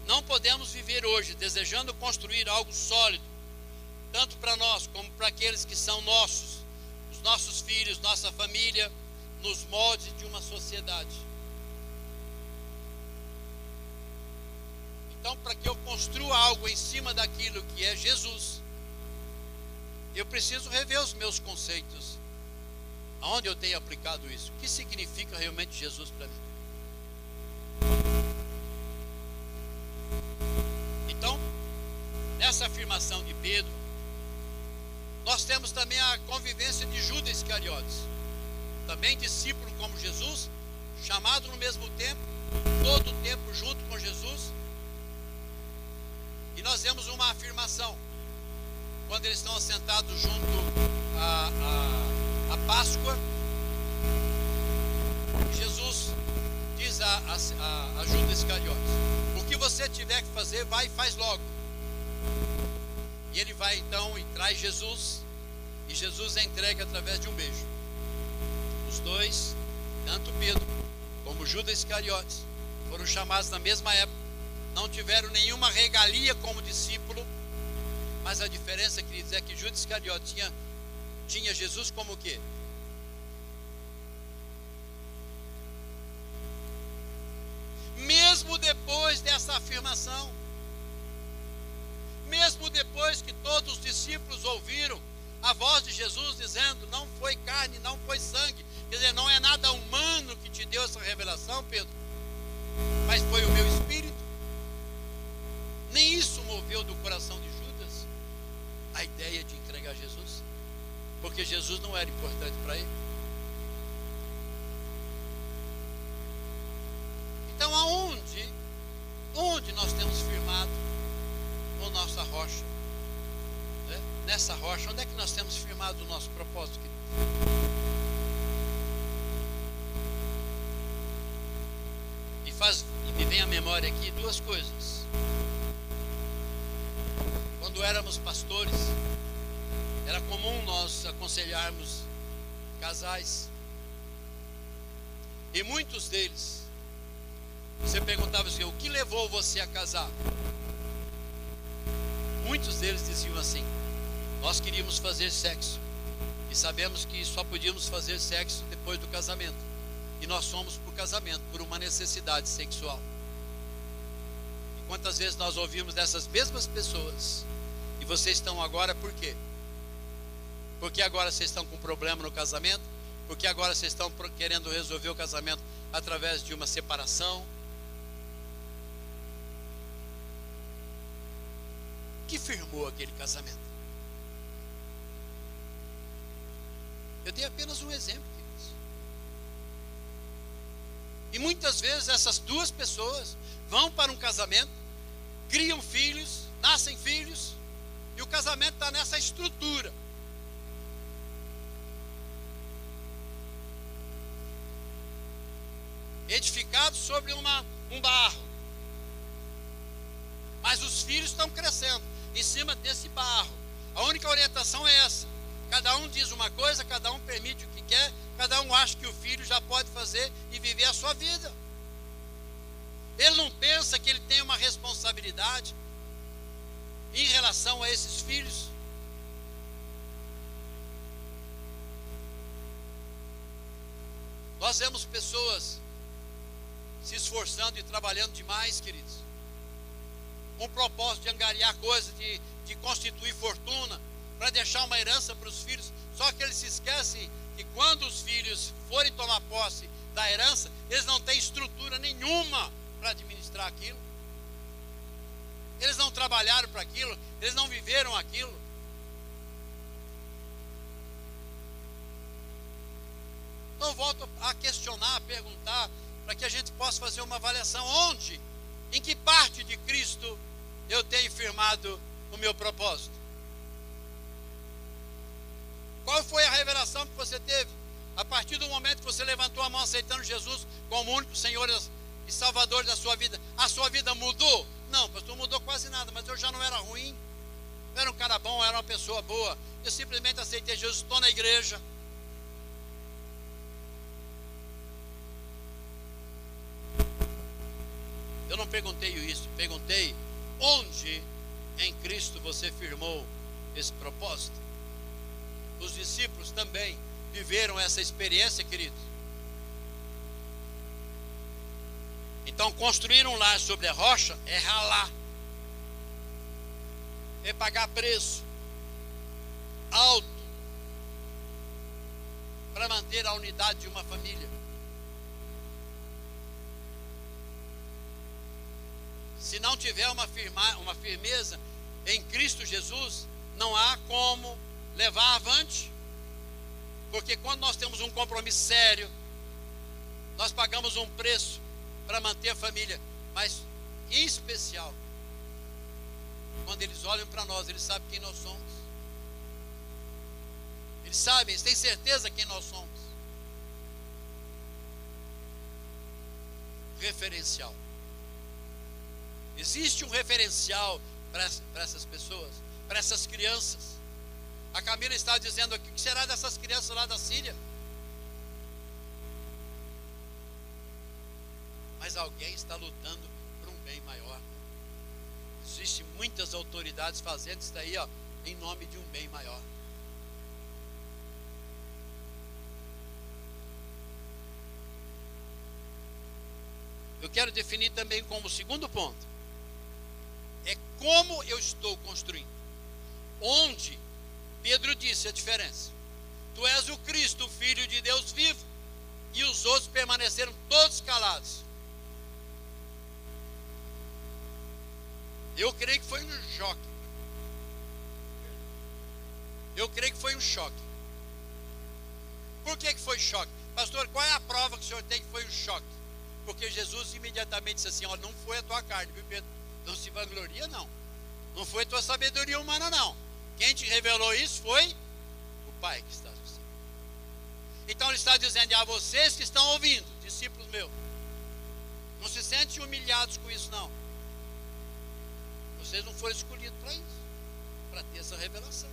Speaker 1: não podemos viver hoje desejando construir algo sólido, tanto para nós como para aqueles que são nossos, os nossos filhos, nossa família, nos moldes de uma sociedade. Então, para que eu construa algo em cima daquilo que é Jesus, eu preciso rever os meus conceitos. Aonde eu tenho aplicado isso? O que significa realmente Jesus para mim? Então, nessa afirmação de Pedro, nós temos também a convivência de Judas Iscariotes, também discípulo como Jesus, chamado no mesmo tempo, todo o tempo junto com Jesus. E nós vemos uma afirmação, quando eles estão assentados junto à Páscoa, Jesus diz a Judas Iscariotes, o que você tiver que fazer, vai e faz logo. E ele vai então e traz Jesus, e Jesus é entregue através de um beijo. Os dois, tanto Pedro como Judas Iscariotes, foram chamados na mesma época, não tiveram nenhuma regalia como discípulo, mas a diferença, queridos, é que Judas Iscariotes tinha Jesus como o quê? Mesmo depois dessa afirmação, mesmo depois que todos os discípulos ouviram a voz de Jesus dizendo, não foi carne, não foi sangue, quer dizer, não é nada humano que te deu essa revelação, Pedro, mas foi o meu espírito. Nem isso moveu do coração de Judas a ideia de entregar Jesus, porque Jesus não era importante para ele. rocha, né? Nessa rocha, onde é que nós temos firmado o nosso propósito, querido? E me vem à memória aqui duas coisas. Quando éramos pastores, era comum nós aconselharmos casais. E muitos deles, você perguntava assim: o que levou você a casar? Muitos deles diziam assim: nós queríamos fazer sexo e sabemos que só podíamos fazer sexo depois do casamento. E nós somos por casamento, por uma necessidade sexual. E quantas vezes nós ouvimos dessas mesmas pessoas: e vocês estão agora por quê? Porque agora vocês estão com problema no casamento? Porque agora vocês estão querendo resolver o casamento através de uma separação? O que firmou aquele casamento? Eu dei apenas um exemplo, queridos. E muitas vezes essas duas pessoas vão para um casamento, criam filhos, nascem filhos, e o casamento está nessa estrutura. Edificado sobre um barro. Mas os filhos estão crescendo em cima desse barro. A única orientação é essa: cada um diz uma coisa, cada um permite o que quer, cada um acha que o filho já pode fazer e viver a sua vida. Ele não pensa que ele tem uma responsabilidade em relação a esses filhos. Nós vemos pessoas se esforçando e trabalhando demais, queridos, com o propósito de angariar coisas, de constituir fortuna, para deixar uma herança para os filhos. Só que eles se esquecem que quando os filhos forem tomar posse da herança, eles não têm estrutura nenhuma para administrar aquilo. Eles não trabalharam para aquilo, eles não viveram aquilo. Então volto a questionar, a perguntar, para que a gente possa fazer uma avaliação: onde, em que parte de Cristo eu tenho firmado o meu propósito? Qual foi a revelação que você teve a partir do momento que você levantou a mão aceitando Jesus como único Senhor e Salvador da sua vida? A sua vida mudou? Não, pastor, não mudou quase nada, mas eu já não era ruim, eu era um cara bom, eu era uma pessoa boa, eu simplesmente aceitei Jesus, estou na igreja. Eu não perguntei isso, perguntei: onde em Cristo você firmou esse propósito? Os discípulos também viveram essa experiência, queridos. Então, construir um lar sobre a rocha é ralar, é pagar preço alto para manter a unidade de uma família. Se não tiver uma firmeza em Cristo Jesus, não há como levar avante. Porque quando nós temos um compromisso sério, nós pagamos um preço para manter a família. Mas, em especial, quando eles olham para nós, eles sabem quem nós somos. Eles sabem, eles têm certeza quem nós somos. Referencial. Existe um referencial para essas pessoas, para essas crianças. A Camila está dizendo aqui: o que será dessas crianças lá da Síria? Mas alguém está lutando por um bem maior. Existem muitas autoridades fazendo isso daí, em nome de um bem maior. Eu quero definir também como segundo ponto: é como eu estou construindo. Onde? Pedro disse a diferença: tu és o Cristo, o Filho de Deus vivo. E os outros permaneceram todos calados. Eu creio que foi um choque. Eu creio que foi um choque. Por que foi choque? Pastor, qual é a prova que o senhor tem que foi um choque? Porque Jesus imediatamente disse assim: ó, não foi a tua carne, viu, Pedro? Não se vangloria, não. Não foi tua sabedoria humana, não. Quem te revelou isso foi o Pai que está no céu. Então ele está dizendo a vocês que estão ouvindo, discípulos meus, não se sentem humilhados com isso, não. Vocês não foram escolhidos para isso, para ter essa revelação.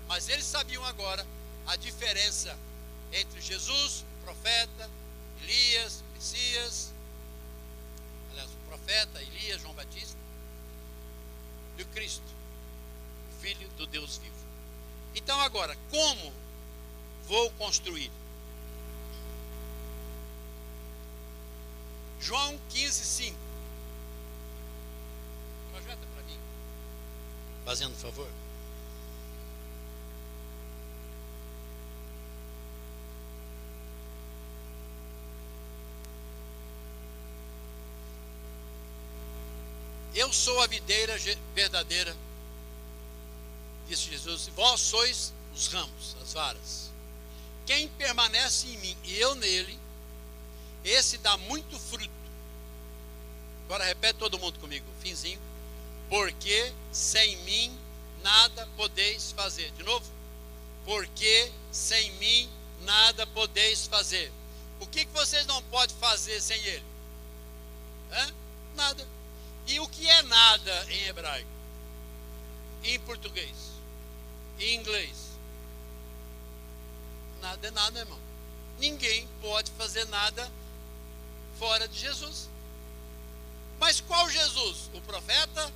Speaker 1: Mas eles sabiam agora a diferença entre Jesus, o profeta, Elias, Messias, aliás, o profeta, Elias, João Batista, e o Cristo, o Filho do Deus vivo. Então agora, como vou construir? João 15:5. Projeta para mim. Fazendo favor. Eu sou a videira verdadeira, disse Jesus, vós sois os ramos, as varas. Quem permanece em mim e eu nele, esse dá muito fruto. Agora repete todo mundo comigo, finzinho. Porque sem mim nada podeis fazer. De novo. Porque sem mim nada podeis fazer. O que vocês não podem fazer sem ele? Nada. E o que é nada em hebraico? Em português? Em inglês? Nada é nada, irmão. Ninguém pode fazer nada fora de Jesus. Mas qual Jesus? O profeta?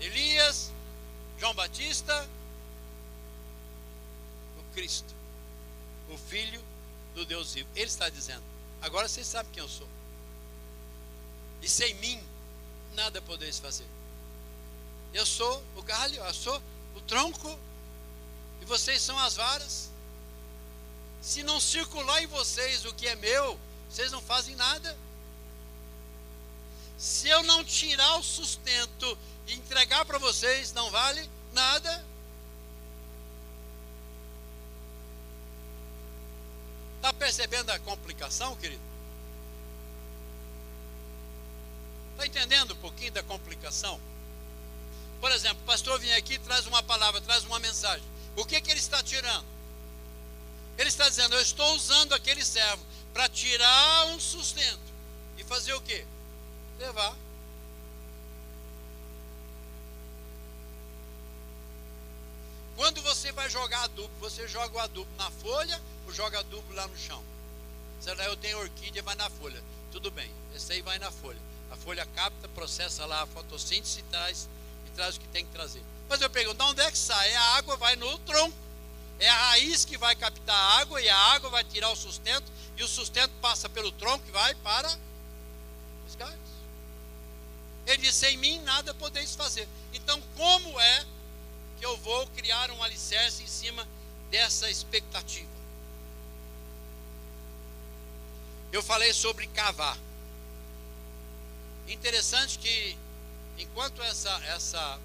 Speaker 1: Elias? João Batista? O Cristo, o Filho do Deus vivo. Ele está dizendo, agora vocês sabem quem eu sou. E sem mim nada podeis fazer. Eu sou o galho, eu sou o tronco, e vocês são as varas. Se não circular em vocês o que é meu, vocês não fazem nada. Se eu não tirar o sustento e entregar para vocês, não vale nada. Está percebendo a complicação, querido? Está entendendo um pouquinho da complicação? Por exemplo, o pastor vem aqui e traz uma palavra, traz uma mensagem. O que ele está tirando? Ele está dizendo, eu estou usando aquele servo para tirar um sustento. E fazer o quê? Levar. Quando você vai jogar adubo, você joga o adubo na folha ou joga adubo lá no chão? Se lá eu tenho orquídea, vai na folha. Tudo bem, esse aí vai na folha. A folha capta, processa lá a fotossíntese e traz o que tem que trazer. Mas eu pergunto, de onde é que sai? A água vai no tronco. É a raiz que vai captar a água e a água vai tirar o sustento e o sustento passa pelo tronco e vai para os galhos. Ele diz, sem mim nada podeis fazer. Então como é que eu vou criar um alicerce em cima dessa expectativa? Eu falei sobre cavar. Interessante que enquanto essa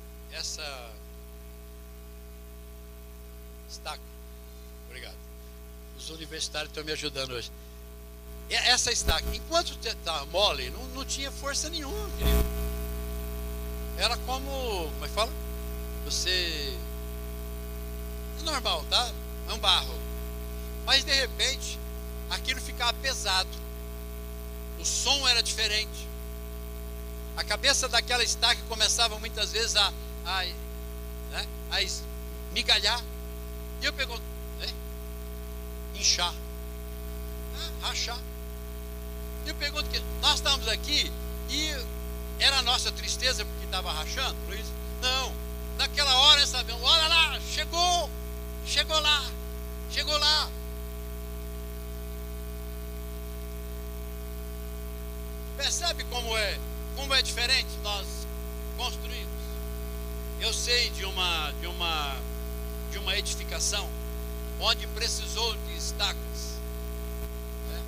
Speaker 1: estaca, obrigado, os universitários estão me ajudando hoje. Essa estaca, enquanto está mole, não tinha força nenhuma, querido. Era como é que fala? Você é normal, tá? É um barro. Mas de repente aquilo ficava pesado. O som era diferente. A cabeça daquela estaca começava muitas vezes a migalhar. E eu pergunto, inchar, rachar. E eu pergunto, que nós estávamos aqui e era a nossa tristeza porque estava rachando, Luiz? Não, naquela hora, sabe, olha lá, chegou lá. Percebe como é diferente nós construímos? Eu sei de uma edificação onde precisou de estacas, né?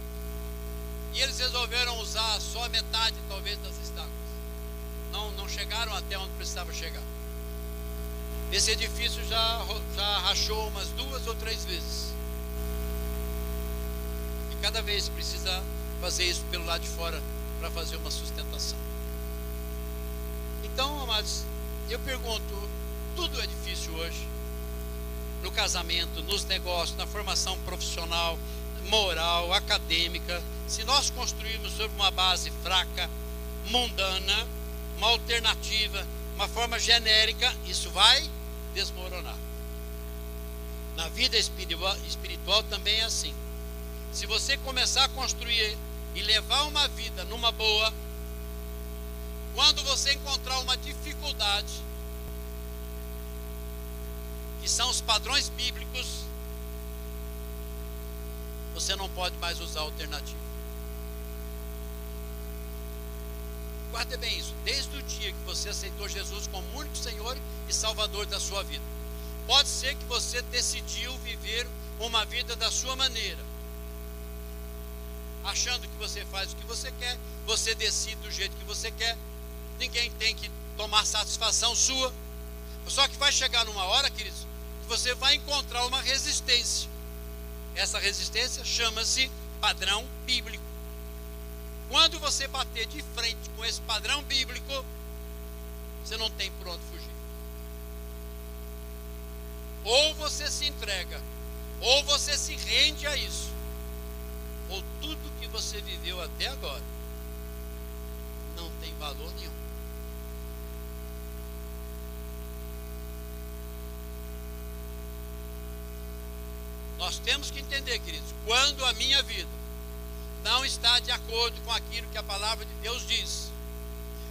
Speaker 1: E eles resolveram usar só a metade, talvez, das estacas. Não chegaram até onde precisava chegar. Esse edifício já rachou umas 2 ou 3 vezes. E cada vez precisa fazer isso pelo lado de fora para fazer uma sustentação. Então, amados, eu pergunto, tudo é difícil hoje. No casamento, nos negócios, na formação profissional, moral, acadêmica. Se nós construirmos sobre uma base fraca, mundana, uma alternativa, uma forma genérica, isso vai desmoronar. Na vida espiritual também é assim. Se você começar a construir e levar uma vida numa boa, quando você encontrar uma dificuldade, que são os padrões bíblicos, você não pode mais usar alternativa. Guarde bem isso, desde o dia que você aceitou Jesus como único Senhor e Salvador da sua vida. Pode ser que você decidiu viver uma vida da sua maneira, achando que você faz o que você quer, você decide do jeito que você quer, ninguém tem que tomar satisfação sua. Só que vai chegar numa hora, queridos, que você vai encontrar uma resistência. Essa resistência chama-se padrão bíblico. Quando você bater de frente com esse padrão bíblico, você não tem por onde fugir. Ou você se entrega, ou você se rende a isso, ou tudo que você viveu até agora não tem valor nenhum. Nós temos que entender, queridos, quando a minha vida não está de acordo com aquilo que a palavra de Deus diz,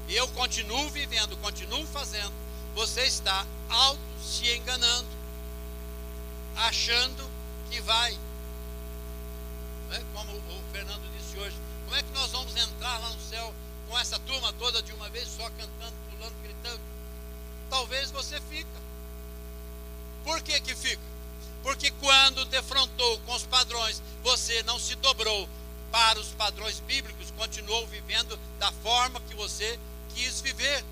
Speaker 1: e eu continuo vivendo, continuo fazendo, você está auto se enganando, achando que vai. Como o Fernando disse hoje, como é que nós vamos entrar lá no céu com essa turma toda de uma vez só, cantando, pulando, gritando? Talvez você fica. Por que que fica? Porque quando defrontou com os padrões, você não se dobrou para os padrões bíblicos, continuou vivendo da forma que você quis viver.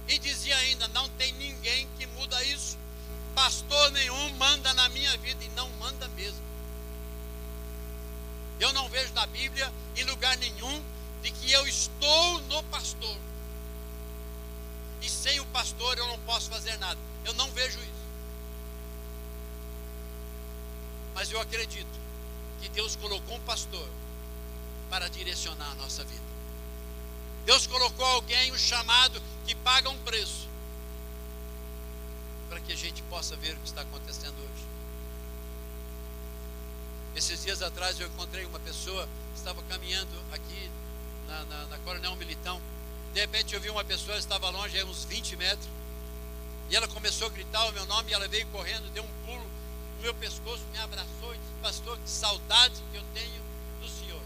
Speaker 1: E dizia ainda, não tem ninguém que muda isso. Pastor nenhum manda na minha vida, e não manda mesmo. Eu não vejo na Bíblia, em lugar nenhum, de que eu estou no pastor, e sem o pastor eu não posso fazer nada. Eu não vejo isso. Mas eu acredito que Deus colocou um pastor para direcionar a nossa vida. Deus colocou alguém, um chamado, que paga um preço, para que a gente possa ver o que está acontecendo hoje. Esses dias atrás eu encontrei uma pessoa que estava caminhando aqui na Coronel Militão. De repente eu vi uma pessoa, estava longe, aí uns 20 metros, e ela começou a gritar o meu nome, e ela veio correndo, deu um pulo no meu pescoço, me abraçou e disse, pastor, que saudade que eu tenho do senhor.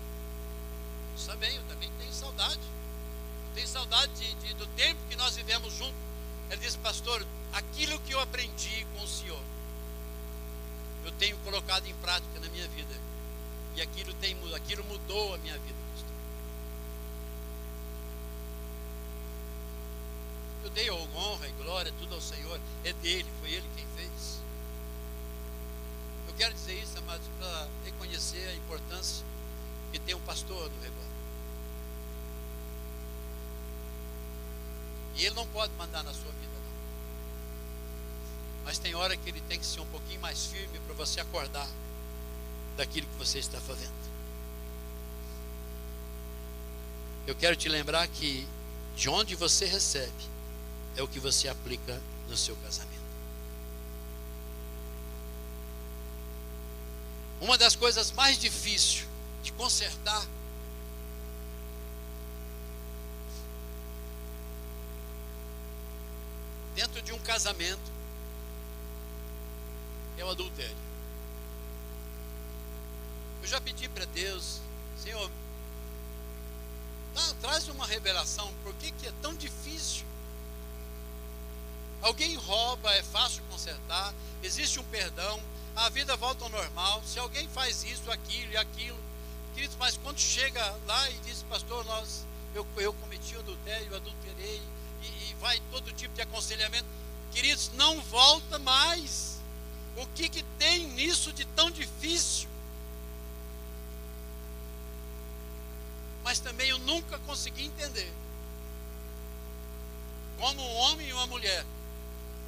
Speaker 1: Eu também tenho saudade. Eu tenho saudade do tempo que nós vivemos juntos. Ela disse, pastor, aquilo que eu aprendi com o senhor, eu tenho colocado em prática na minha vida. E aquilo mudou a minha vida, pastor. Eu dei honra e glória, tudo ao Senhor. É dele, foi ele quem fez. Eu quero dizer isso, amados, para reconhecer a importância que tem um pastor no rebanho. E ele não pode mandar na sua vida, não. Mas tem hora que ele tem que ser um pouquinho mais firme para você acordar daquilo que você está fazendo. Eu quero te lembrar que de onde você recebe é o que você aplica no seu casamento. Uma das coisas mais difíceis de consertar dentro de um casamento é o adultério. Eu já pedi para Deus, Senhor, traz uma revelação, por que é tão difícil? Alguém rouba, é fácil consertar, existe um perdão, a vida volta ao normal. Se alguém faz isso, aquilo e aquilo, queridos, mas quando chega lá e diz, pastor, eu cometi adultério, adulterei, e vai todo tipo de aconselhamento, queridos, não volta mais. O que tem nisso de tão difícil? Mas também eu nunca consegui entender como um homem e uma mulher,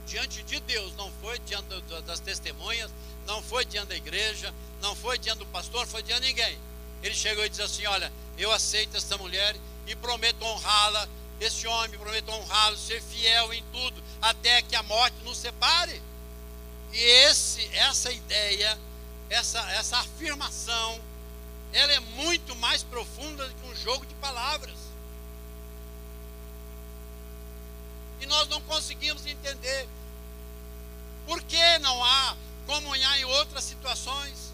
Speaker 1: diante de Deus, não foi diante das testemunhas, não foi diante da igreja, não foi diante do pastor, não foi diante de ninguém. Ele chegou e disse assim: olha, eu aceito esta mulher e prometo honrá-la, esse homem, prometo honrá-lo, ser fiel em tudo, até que a morte nos separe. E essa ideia, essa afirmação, ela é muito mais profunda do que um jogo de palavras. E nós não conseguimos entender por que não há comunhar em outras situações.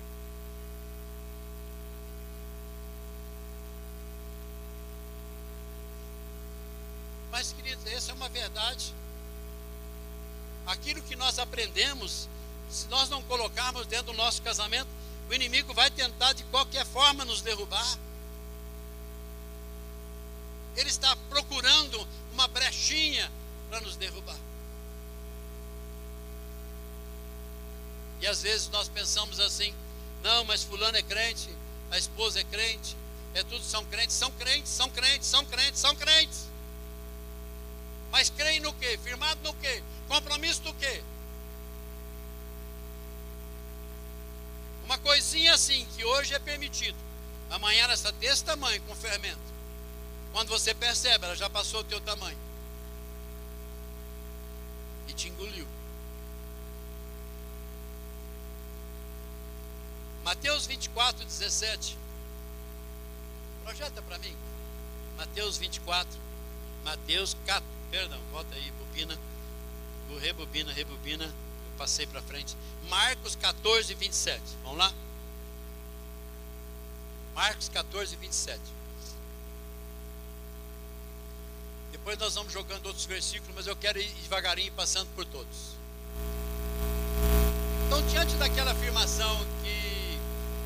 Speaker 1: Mas, queridos, essa é uma verdade. Aquilo que nós aprendemos, se nós não colocarmos dentro do nosso casamento, o inimigo vai tentar de qualquer forma nos derrubar. Ele está procurando uma brechinha para nos derrubar. E às vezes nós pensamos assim: não, mas fulano é crente, a esposa é crente, todos são crentes, são crentes, são crentes, são crentes, são crentes. Mas creem no quê? Firmado no quê? Compromisso do quê? Uma coisinha assim, que hoje é permitido, amanhã ela está desse tamanho, com fermento. Quando você percebe, ela já passou o teu tamanho e te engoliu. Mateus 24, 17. Projeta para mim. Mateus 24. Mateus 4. Perdão, volta aí, bobina. Rebobina. Eu passei para frente. Marcos 14, 27. Vamos lá? Marcos 14, 27. Depois nós vamos jogando outros versículos, mas eu quero ir devagarinho, passando por todos. Então, diante daquela afirmação que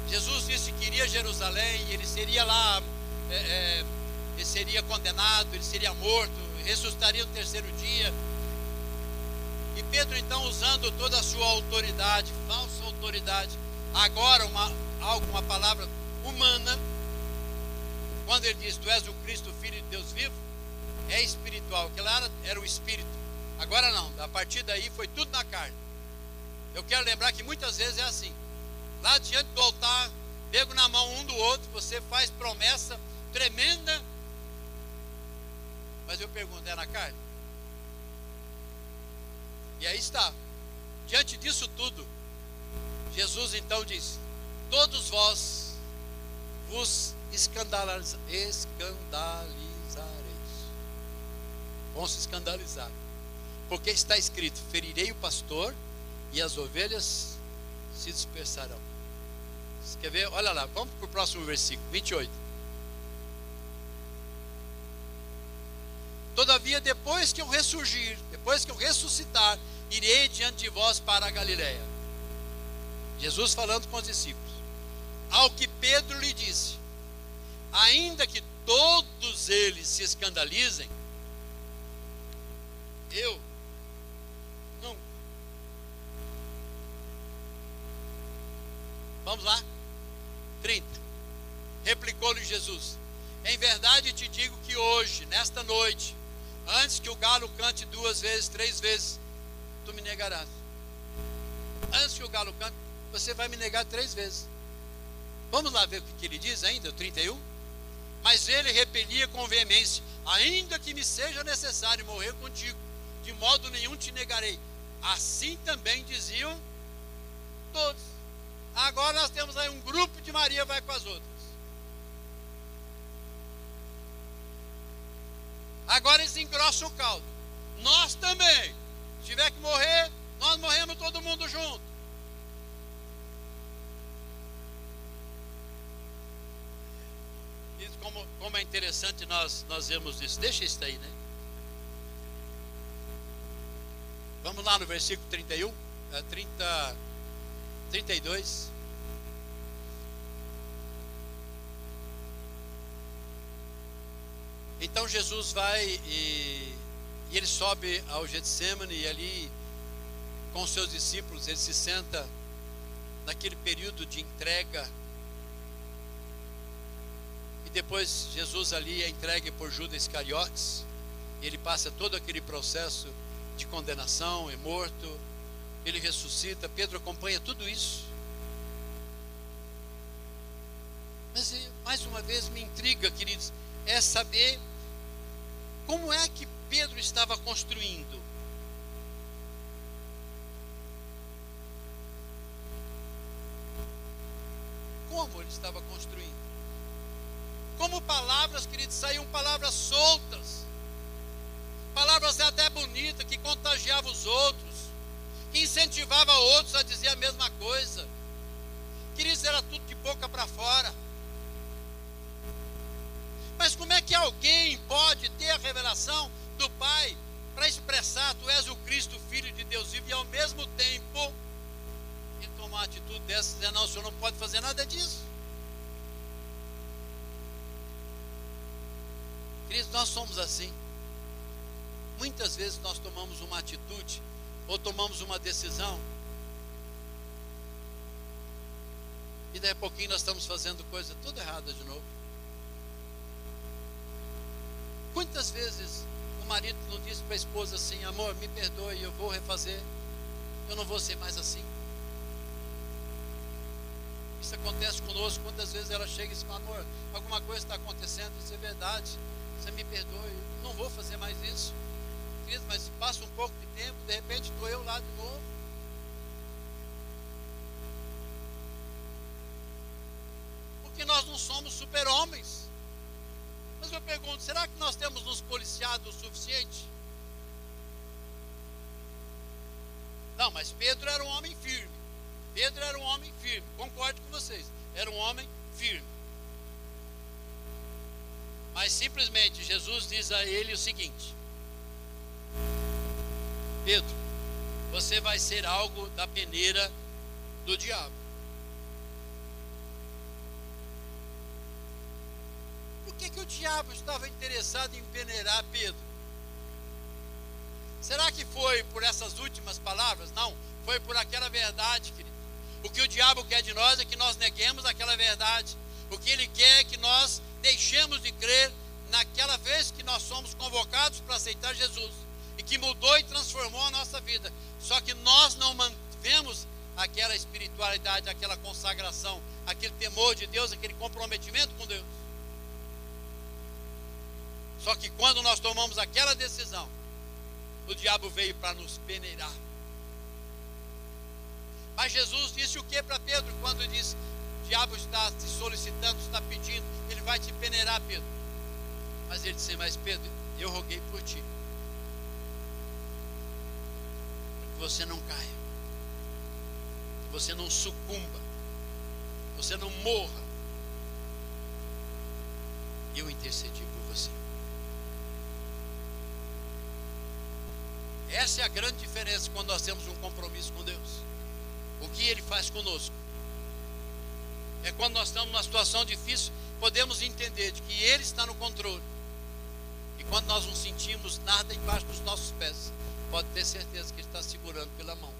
Speaker 1: Jesus disse que iria a Jerusalém, ele seria lá, ele seria condenado, ele seria morto, ressuscitaria no terceiro dia. E Pedro, então, usando toda a sua autoridade, falsa autoridade, agora uma palavra humana, quando ele diz: tu és o Cristo, o Filho de Deus vivo, é espiritual. Aquilo era o espírito. Agora não, a partir daí foi tudo na carne. Eu quero lembrar que muitas vezes é assim. Lá diante do altar, pego na mão um do outro, você faz promessa tremenda, mas eu pergunto: é na carne? E aí está. Diante disso tudo, Jesus então diz: todos vós vos escandalizareis. Vão se escandalizar, porque está escrito: ferirei o pastor e as ovelhas se dispersarão. Você quer ver? Olha lá, vamos para o próximo versículo, 28. Todavia, depois que eu ressurgir, depois que eu ressuscitar, irei diante de vós para a Galileia. Jesus falando com os discípulos. Ao que Pedro lhe disse: ainda que todos eles se escandalizem, eu não. Vamos lá? 30. Replicou-lhe Jesus: em verdade te digo que hoje, nesta noite, antes que o galo cante 2 vezes, 3 vezes, tu me negarás. Antes que o galo cante, você vai me negar 3 vezes. Vamos lá ver o que ele diz ainda, o 31. Mas ele repelia com veemência: ainda que me seja necessário morrer contigo, de modo nenhum te negarei. Assim também diziam todos. Agora nós temos aí um grupo de Maria vai com as outras. Agora eles engrossam o caldo. Nós também. Se tiver que morrer, nós morremos todo mundo junto. E como é interessante nós vemos isso. Deixa isso aí, né? Vamos lá no versículo 31, 32. Então Jesus vai e ele sobe ao Getsemane, e ali com seus discípulos ele se senta naquele período de entrega. E depois Jesus ali é entregue por Judas Iscariotes. Ele passa todo aquele processo de condenação, é morto, ele ressuscita, Pedro acompanha tudo isso. Mas mais uma vez me intriga, queridos, é saber como é que Pedro estava construindo. Como ele estava construindo? Como palavras, queridos, saíam palavras soltas, palavras até bonitas, que contagiavam os outros, que incentivava outros a dizer a mesma coisa. Queridos, era tudo de boca para fora. Mas como é que alguém pode ter a revelação do Pai para expressar: tu és o Cristo, Filho de Deus vivo, e ao mesmo tempo ele tomar uma atitude dessa, dizer: não, o senhor não pode fazer nada disso? Queridos, nós somos assim. Muitas vezes nós tomamos uma atitude ou tomamos uma decisão e daí a pouquinho nós estamos fazendo coisa tudo errada de novo. Quantas vezes o marido não disse para a esposa assim: amor, me perdoe, eu vou refazer, eu não vou ser mais assim. Isso acontece conosco. Quantas vezes ela chega e diz: amor, alguma coisa está acontecendo, isso é verdade, você me perdoe, eu não vou fazer mais isso. Mas passa um pouco de tempo, de repente estou eu lá de novo. Porque nós não somos super-homens. Mas eu pergunto: será que nós temos nos policiado o suficiente? Não, mas Pedro era um homem firme. Pedro era um homem firme, concordo com vocês, era um homem firme. Mas simplesmente Jesus diz a ele o seguinte: Pedro, você vai ser algo da peneira do diabo. Por que o diabo estava interessado em peneirar Pedro? Será que foi por essas últimas palavras? Não, foi por aquela verdade, querido. O que o diabo quer de nós é que nós neguemos aquela verdade. O que ele quer é que nós deixemos de crer naquela vez que nós somos convocados para aceitar Jesus, e que mudou e transformou a nossa vida. Só que nós não mantivemos aquela espiritualidade, aquela consagração, aquele temor de Deus, aquele comprometimento com Deus. Só que quando nós tomamos aquela decisão, o diabo veio para nos peneirar. Mas Jesus disse o que para Pedro quando disse: o diabo está te solicitando, está pedindo, ele vai te peneirar, Pedro. Mas ele disse: mas Pedro, eu roguei por ti, para que você não caia, que você não sucumba, que você não morra. Eu intercedi por você. Essa é a grande diferença quando nós temos um compromisso com Deus. O que Ele faz conosco é quando nós estamos numa situação difícil, podemos entender de que Ele está no controle. E quando nós não sentimos nada embaixo dos nossos pés, pode ter certeza que Ele está segurando pela mão,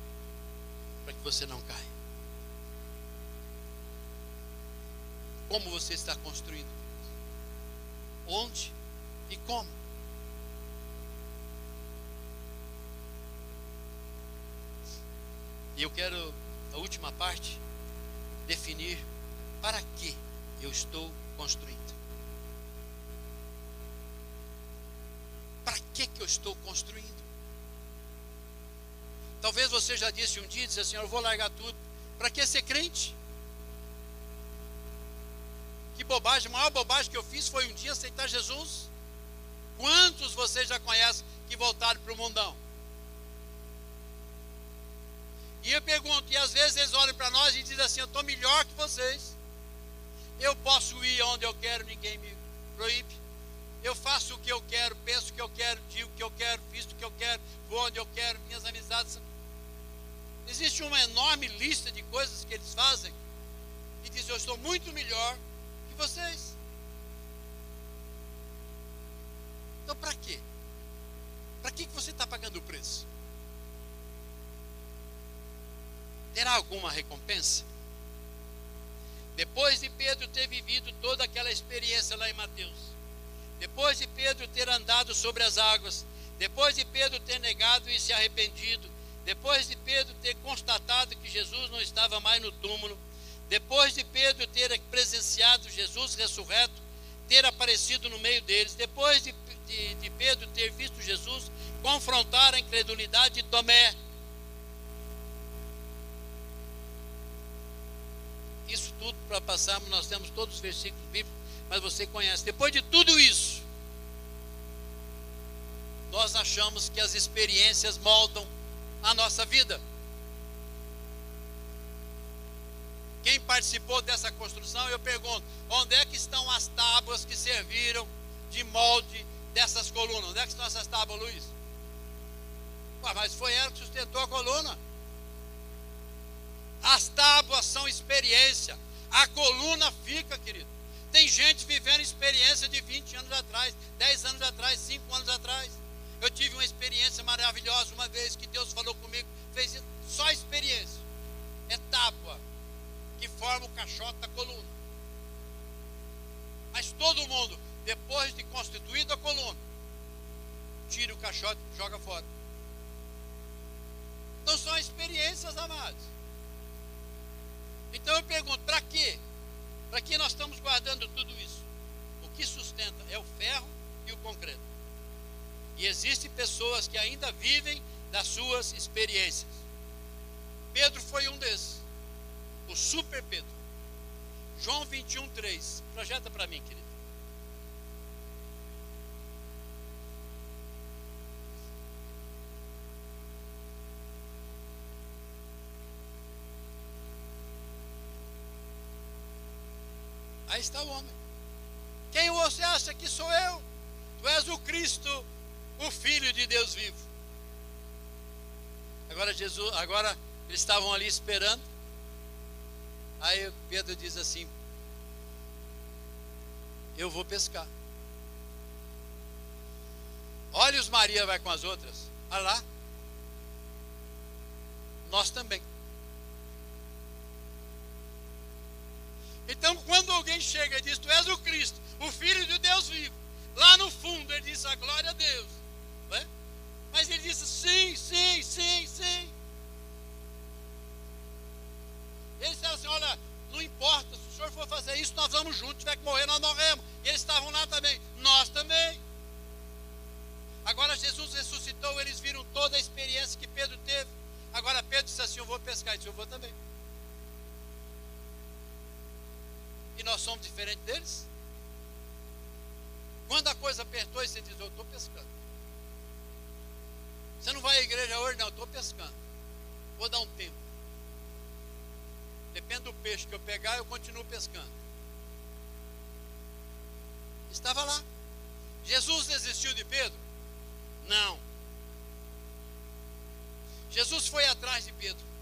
Speaker 1: para que você não caia. Como você está construindo? Onde e como? E eu quero, a última parte, definir para que eu estou construindo. Para que eu estou construindo? Talvez você já disse um dia, disse assim: eu vou largar tudo. Para que ser crente? Que bobagem, a maior bobagem que eu fiz foi um dia aceitar Jesus. Quantos você já conhece que voltaram para o mundão? E eu pergunto, e às vezes eles olham para nós e dizem assim: eu estou melhor que vocês. Eu posso ir onde eu quero, ninguém me proíbe. Eu faço o que eu quero, penso o que eu quero, digo o que eu quero, visto o que eu quero, vou onde eu quero, minhas amizades. Existe uma enorme lista de coisas que eles fazem e dizem: eu estou muito melhor que vocês. Então para quê? Para que você está pagando o preço? Terá alguma recompensa? Depois de Pedro ter vivido toda aquela experiência lá em Mateus, depois de Pedro ter andado sobre as águas, depois de Pedro ter negado e se arrependido, depois de Pedro ter constatado que Jesus não estava mais no túmulo, depois de Pedro ter presenciado Jesus ressurreto, ter aparecido no meio deles, depois de Pedro ter visto Jesus confrontar a incredulidade de Tomé, isso tudo para passarmos, nós temos todos os versículos bíblicos, mas você conhece. Depois de tudo isso, nós achamos que as experiências moldam a nossa vida. Quem participou dessa construção, eu pergunto, onde é que estão as tábuas que serviram de molde dessas colunas? Onde é que estão essas tábuas, Luiz? Ué, mas foi ela que sustentou a coluna. As tábuas são experiência. A coluna fica, querido. Tem gente vivendo experiência de 20 anos atrás, 10 anos atrás, 5 anos atrás. Eu tive uma experiência maravilhosa uma vez que Deus falou comigo, fez isso, só experiência. É tábua que forma o caixote da coluna. Mas todo mundo, depois de constituído a coluna, tira o caixote e joga fora. Então são experiências, amados. Então eu pergunto, para quê? Para que nós estamos guardando tudo isso? O que sustenta é o ferro e o concreto. E existem pessoas que ainda vivem das suas experiências. Pedro foi um desses. O super Pedro. João 21:3. Projeta para mim, querido. Aí está o homem. Quem você acha que sou eu? Tu és o Cristo, o Filho de Deus vivo. Agora eles estavam ali esperando. Aí Pedro diz assim: eu vou pescar. Olha, os Maria vai com as outras. Olha lá. Nós também. Então, quando alguém chega e diz, tu és o Cristo, o Filho de Deus vivo, lá no fundo ele diz a glória a Deus, não é? Mas ele disse sim, sim, sim, sim. Eles disseram assim, olha, não importa, se o senhor for fazer isso, nós vamos juntos, tiver que morrer, nós morremos. E eles estavam lá também, nós também. Agora Jesus ressuscitou, eles viram toda a experiência que Pedro teve. Agora Pedro disse assim, eu vou pescar, ele disse, eu vou também. E nós somos diferentes deles? Quando a coisa apertou, você diz, eu estou pescando. Você não vai à igreja hoje? Não, eu estou pescando. Vou dar um tempo. Depende do peixe que eu pegar, eu continuo pescando. Estava lá. Jesus desistiu de Pedro? Não. Jesus foi atrás de Pedro.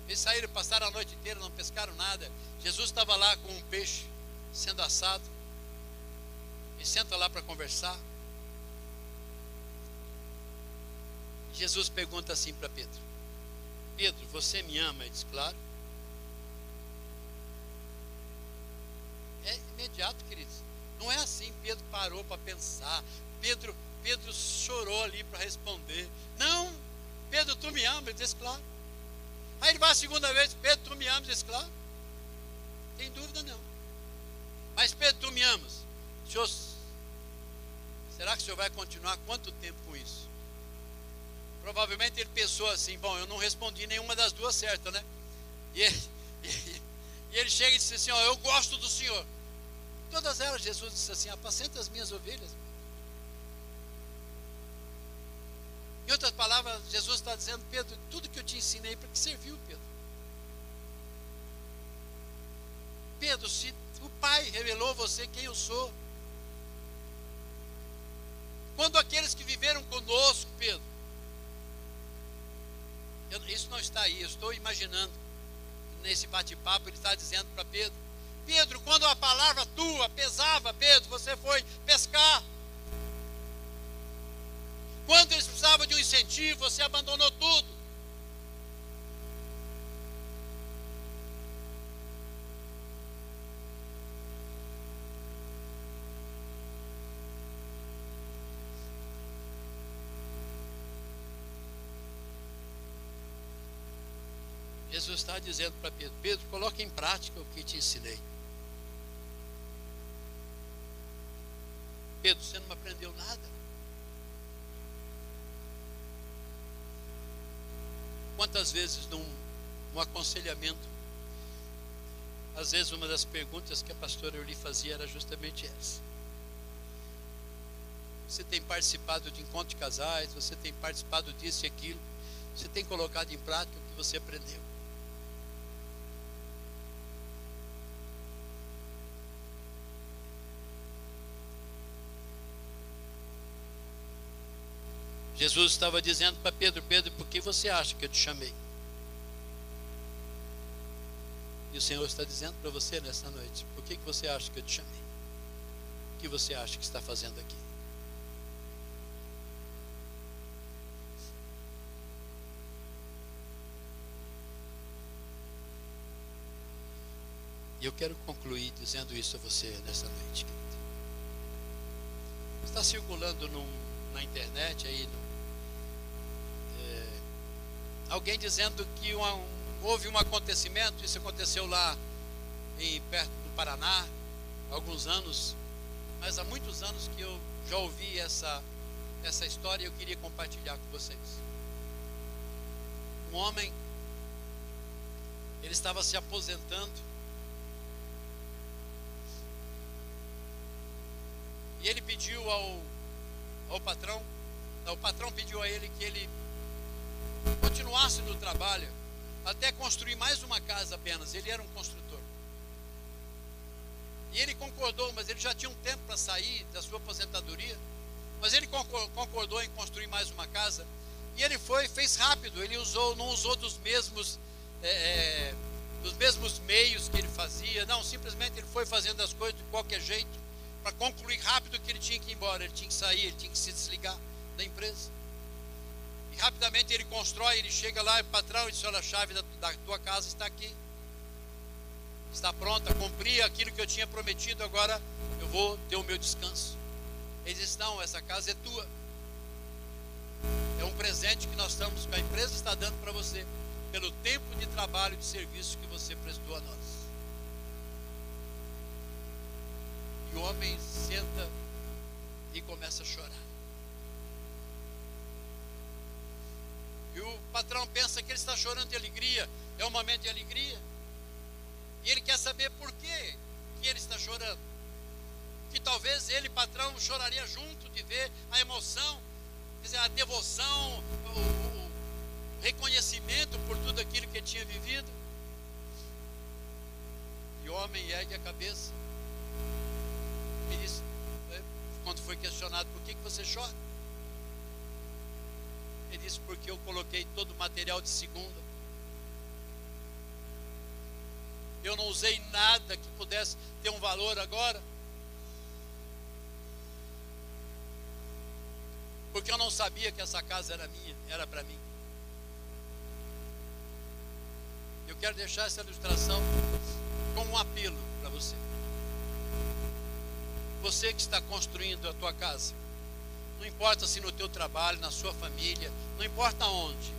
Speaker 1: Eles saíram, passaram a noite inteira, não pescaram nada. Jesus estava lá com um peixe sendo assado. Ele senta lá para conversar. Jesus pergunta assim para Pedro: Pedro, você me ama? Ele diz, claro. É imediato, queridos. Não é assim. Pedro parou para pensar. Pedro chorou ali para responder. Não, Pedro, tu me ama? Ele diz, claro. Aí ele vai a segunda vez, Pedro, tu me amas? Ele diz, claro. Tem dúvida não. Mas Pedro, tu me amas? Senhor, será que o senhor vai continuar quanto tempo com isso? Provavelmente ele pensou assim, bom, eu não respondi nenhuma das duas certas, né? E ele chega e diz assim, ó, eu gosto do senhor. Todas elas, Jesus disse assim, apacenta as minhas ovelhas. Em outras palavras, Jesus está dizendo, Pedro, tudo que eu te ensinei, para que serviu, Pedro? Pedro, se o Pai revelou a você quem eu sou. Quando aqueles que viveram conosco, Pedro, isso não está aí, eu estou imaginando, nesse bate-papo, ele está dizendo para Pedro, Pedro, quando a palavra tua pesava, Pedro, você foi pescar. Quando eles precisavam de um incentivo, você abandonou tudo. Jesus está dizendo para Pedro: Pedro, coloque em prática o que te ensinei. Pedro, você não aprendeu nada? Quantas vezes num aconselhamento, às vezes uma das perguntas que a pastora Euli fazia era justamente essa: você tem participado de encontros de casais, você tem participado disso e aquilo, você tem colocado em prática o que você aprendeu? Jesus estava dizendo para Pedro: Pedro, por que você acha que eu te chamei? E o Senhor está dizendo para você nessa noite: por que você acha que eu te chamei? O que você acha que está fazendo aqui? E eu quero concluir dizendo isso a você nessa noite, querido. Está circulando na internet aí, alguém dizendo que houve um acontecimento. Isso aconteceu lá perto do Paraná, há alguns anos, mas há muitos anos que eu já ouvi essa história e eu queria compartilhar com vocês. Um homem, ele estava se aposentando, e ele pediu ao patrão, o patrão pediu a ele que ele continuasse no trabalho até construir mais uma casa apenas. Ele era um construtor. E ele concordou, mas ele já tinha um tempo para sair da sua aposentadoria. Mas ele concordou em construir mais uma casa. E ele fez rápido. Ele não usou dos mesmos meios que ele fazia. Não, simplesmente ele foi fazendo as coisas de qualquer jeito para concluir rápido que ele tinha que ir embora. Ele tinha que sair, ele tinha que se desligar da empresa. Rapidamente ele constrói, ele chega lá, patrão, e diz: olha, a chave da tua casa está aqui, está pronta, cumpri aquilo que eu tinha prometido, agora eu vou ter o meu descanso. Ele diz: não, essa casa é tua, é um presente que a empresa está dando para você, pelo tempo de trabalho e de serviço que você prestou a nós. E o homem senta e começa a chorar. E o patrão pensa que ele está chorando de alegria, é um momento de alegria. E ele quer saber por que ele está chorando. Que talvez ele, patrão, choraria junto de ver a emoção, a devoção, o reconhecimento por tudo aquilo que ele tinha vivido. E o homem ergue a cabeça e diz, quando foi questionado: por que você chora? Ele disse: porque eu coloquei todo o material de segunda. Eu não usei nada que pudesse ter um valor agora, porque eu não sabia que essa casa era minha, era para mim. Eu quero deixar essa ilustração como um apelo para você. Você que está construindo a tua casa, não importa se no teu trabalho, na sua família, não importa onde,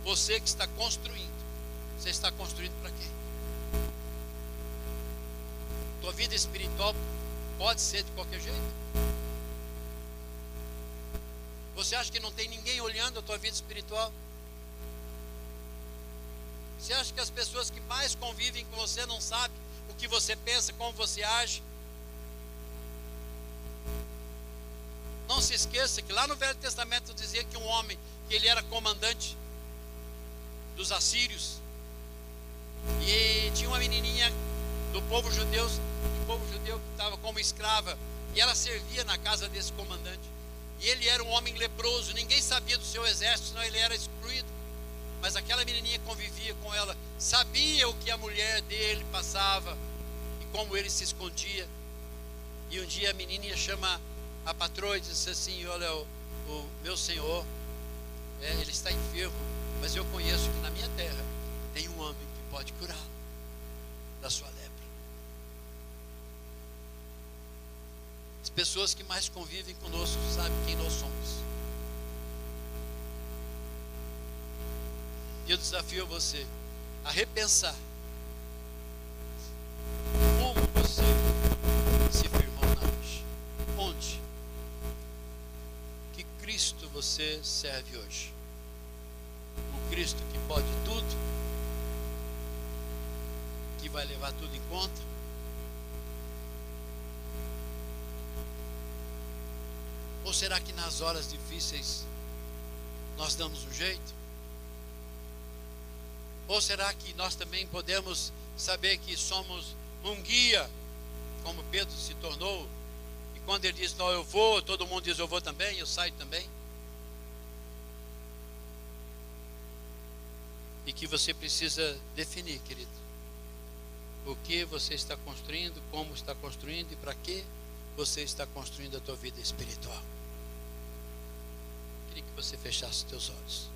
Speaker 1: você que está construindo, você está construindo para quem? Tua vida espiritual pode ser de qualquer jeito? Você acha que não tem ninguém olhando a tua vida espiritual? Você acha que as pessoas que mais convivem com você não sabem o que você pensa, como você age? Não se esqueça que lá no Velho Testamento dizia que um homem, que ele era comandante dos assírios, e tinha uma menininha do povo judeu que estava como escrava, e ela servia na casa desse comandante. E ele era um homem leproso, ninguém sabia do seu exército, senão ele era excluído. Mas aquela menininha convivia com ela, sabia o que a mulher dele passava e como ele se escondia. E um dia a menininha chama a patroa e disse assim: olha, o meu senhor, ele está enfermo, mas eu conheço que na minha terra tem um homem que pode curá-lo da sua lepra. As pessoas que mais convivem conosco sabem quem nós somos. E eu desafio você a repensar como você se firmou na hoje. Onde? Que Cristo você serve hoje? O Cristo que pode tudo, que vai levar tudo em conta? Ou será que nas horas difíceis nós damos um jeito? Ou será que nós também podemos saber que somos um guia, como Pedro se tornou, e quando ele diz, não, eu vou, todo mundo diz, eu vou também, eu saio também? E que você precisa definir, querido, o que você está construindo, como está construindo e para que você está construindo a tua vida espiritual. Queria que você fechasse os teus olhos.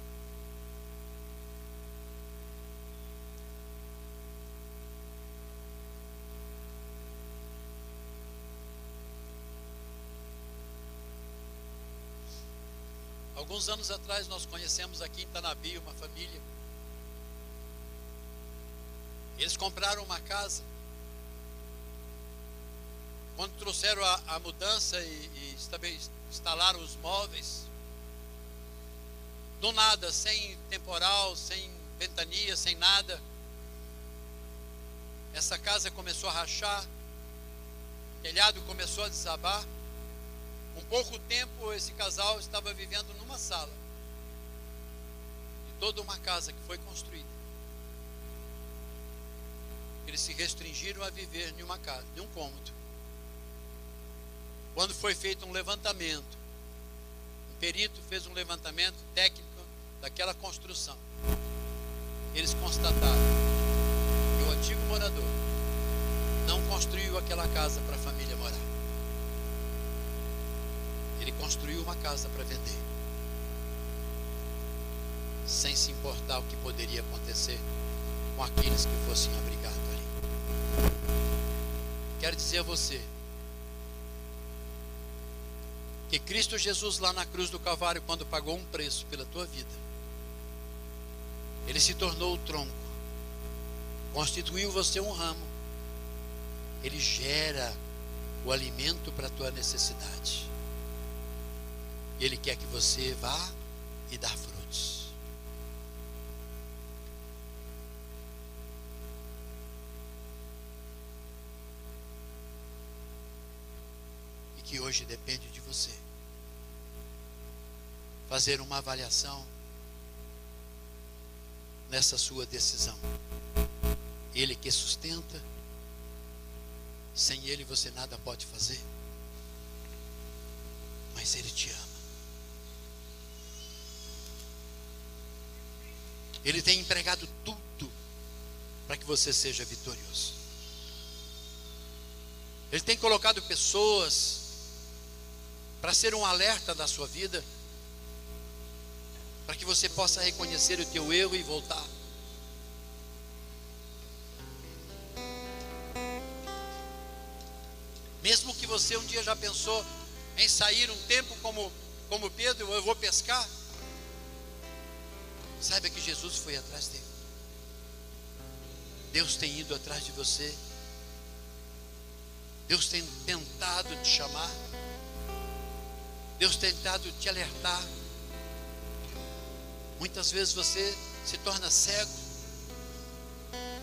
Speaker 1: Alguns anos atrás nós conhecemos aqui em Tanabi uma família. Eles compraram uma casa. Quando trouxeram a mudança e instalaram os móveis, do nada, sem temporal, sem ventania, sem nada, essa casa começou a rachar, o telhado começou a desabar. Com pouco tempo, esse casal estava vivendo numa sala de toda uma casa que foi construída. Eles se restringiram a viver em uma casa, em um cômodo. Quando foi feito um levantamento, um perito fez um levantamento técnico daquela construção. Eles constataram que o antigo morador não construiu aquela casa para a família morar. Ele construiu uma casa para vender, sem se importar o que poderia acontecer com aqueles que fossem abrigados ali. Quero dizer a você que Cristo Jesus lá na cruz do Calvário, quando pagou um preço pela tua vida, Ele se tornou o tronco, constituiu você um ramo. Ele gera o alimento para a tua necessidade. Ele quer que você vá e dá frutos. E que hoje depende de você fazer uma avaliação nessa sua decisão. Ele que sustenta, sem Ele você nada pode fazer, mas Ele te ama. Ele tem empregado tudo para que você seja vitorioso. Ele tem colocado pessoas para ser um alerta da sua vida, para que você possa reconhecer o teu erro e voltar. Mesmo que você um dia já pensou em sair um tempo como Pedro, eu vou pescar, saiba que Jesus foi atrás dele. Deus tem ido atrás de você. Deus tem tentado te chamar. Deus tem tentado te alertar. Muitas vezes você se torna cego,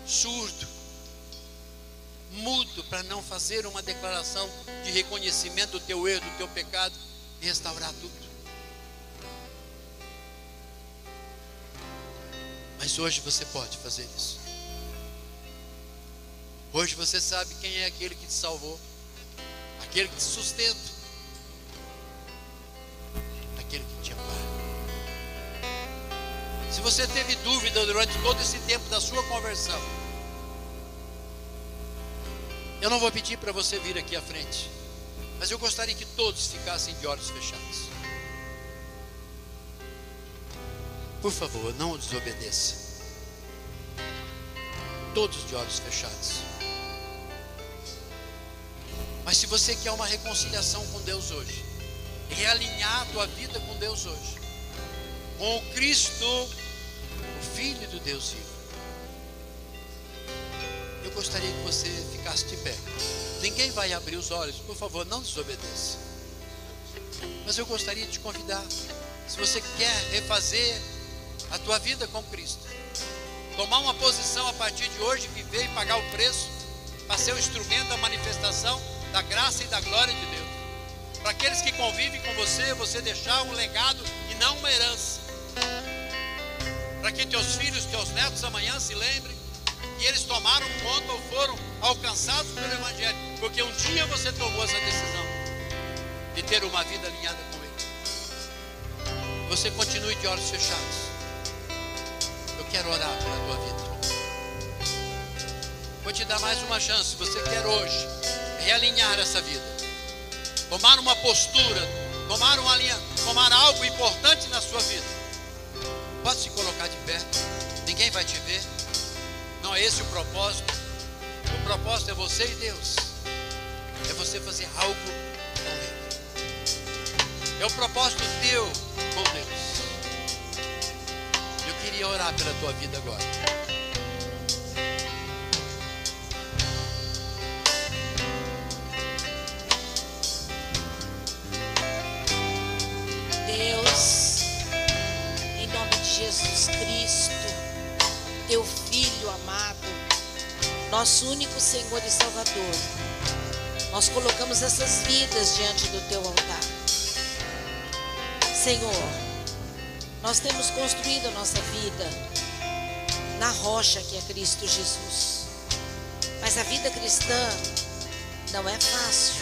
Speaker 1: surdo, mudo, para não fazer uma declaração de reconhecimento do teu erro, do teu pecado e restaurar tudo. Mas hoje você pode fazer isso. Hoje você sabe quem é aquele que te salvou, aquele que te sustenta, aquele que te ampara. Se você teve dúvida durante todo esse tempo da sua conversão, eu não vou pedir para você vir aqui à frente, mas eu gostaria que todos ficassem de olhos fechados. Por favor, não o desobedeça. Todos de olhos fechados. Mas se você quer uma reconciliação com Deus hoje, realinhar a tua vida com Deus hoje, com o Cristo o Filho do Deus vivo. Eu gostaria que você ficasse de pé. Ninguém vai abrir os olhos, por favor, não desobedeça. Mas eu gostaria de te convidar, se você quer refazer a tua vida com Cristo, tomar uma posição a partir de hoje, viver e pagar o preço, para ser um instrumento da manifestação da graça e da glória de Deus. Para aqueles que convivem com você, você deixar um legado e não uma herança. Para que teus filhos, teus netos amanhã se lembrem que eles tomaram conta ou foram alcançados pelo Evangelho, porque um dia você tomou essa decisão de ter uma vida alinhada com Ele. Você continue de olhos fechados. Eu quero orar pela tua vida. Vou te dar mais uma chance. Se você quer hoje realinhar essa vida, tomar uma postura, tomar algo importante na sua vida, pode se colocar de pé. Ninguém vai te ver. Não é esse o propósito. O propósito é você e Deus. É você fazer algo com Ele. É o propósito teu com Deus. Eu queria orar pela tua vida agora.
Speaker 2: Deus, em nome de Jesus Cristo, teu Filho amado, nosso único Senhor e Salvador, nós colocamos essas vidas diante do teu altar. Senhor, nós temos construído a nossa vida na rocha que é Cristo Jesus, mas a vida cristã não é fácil.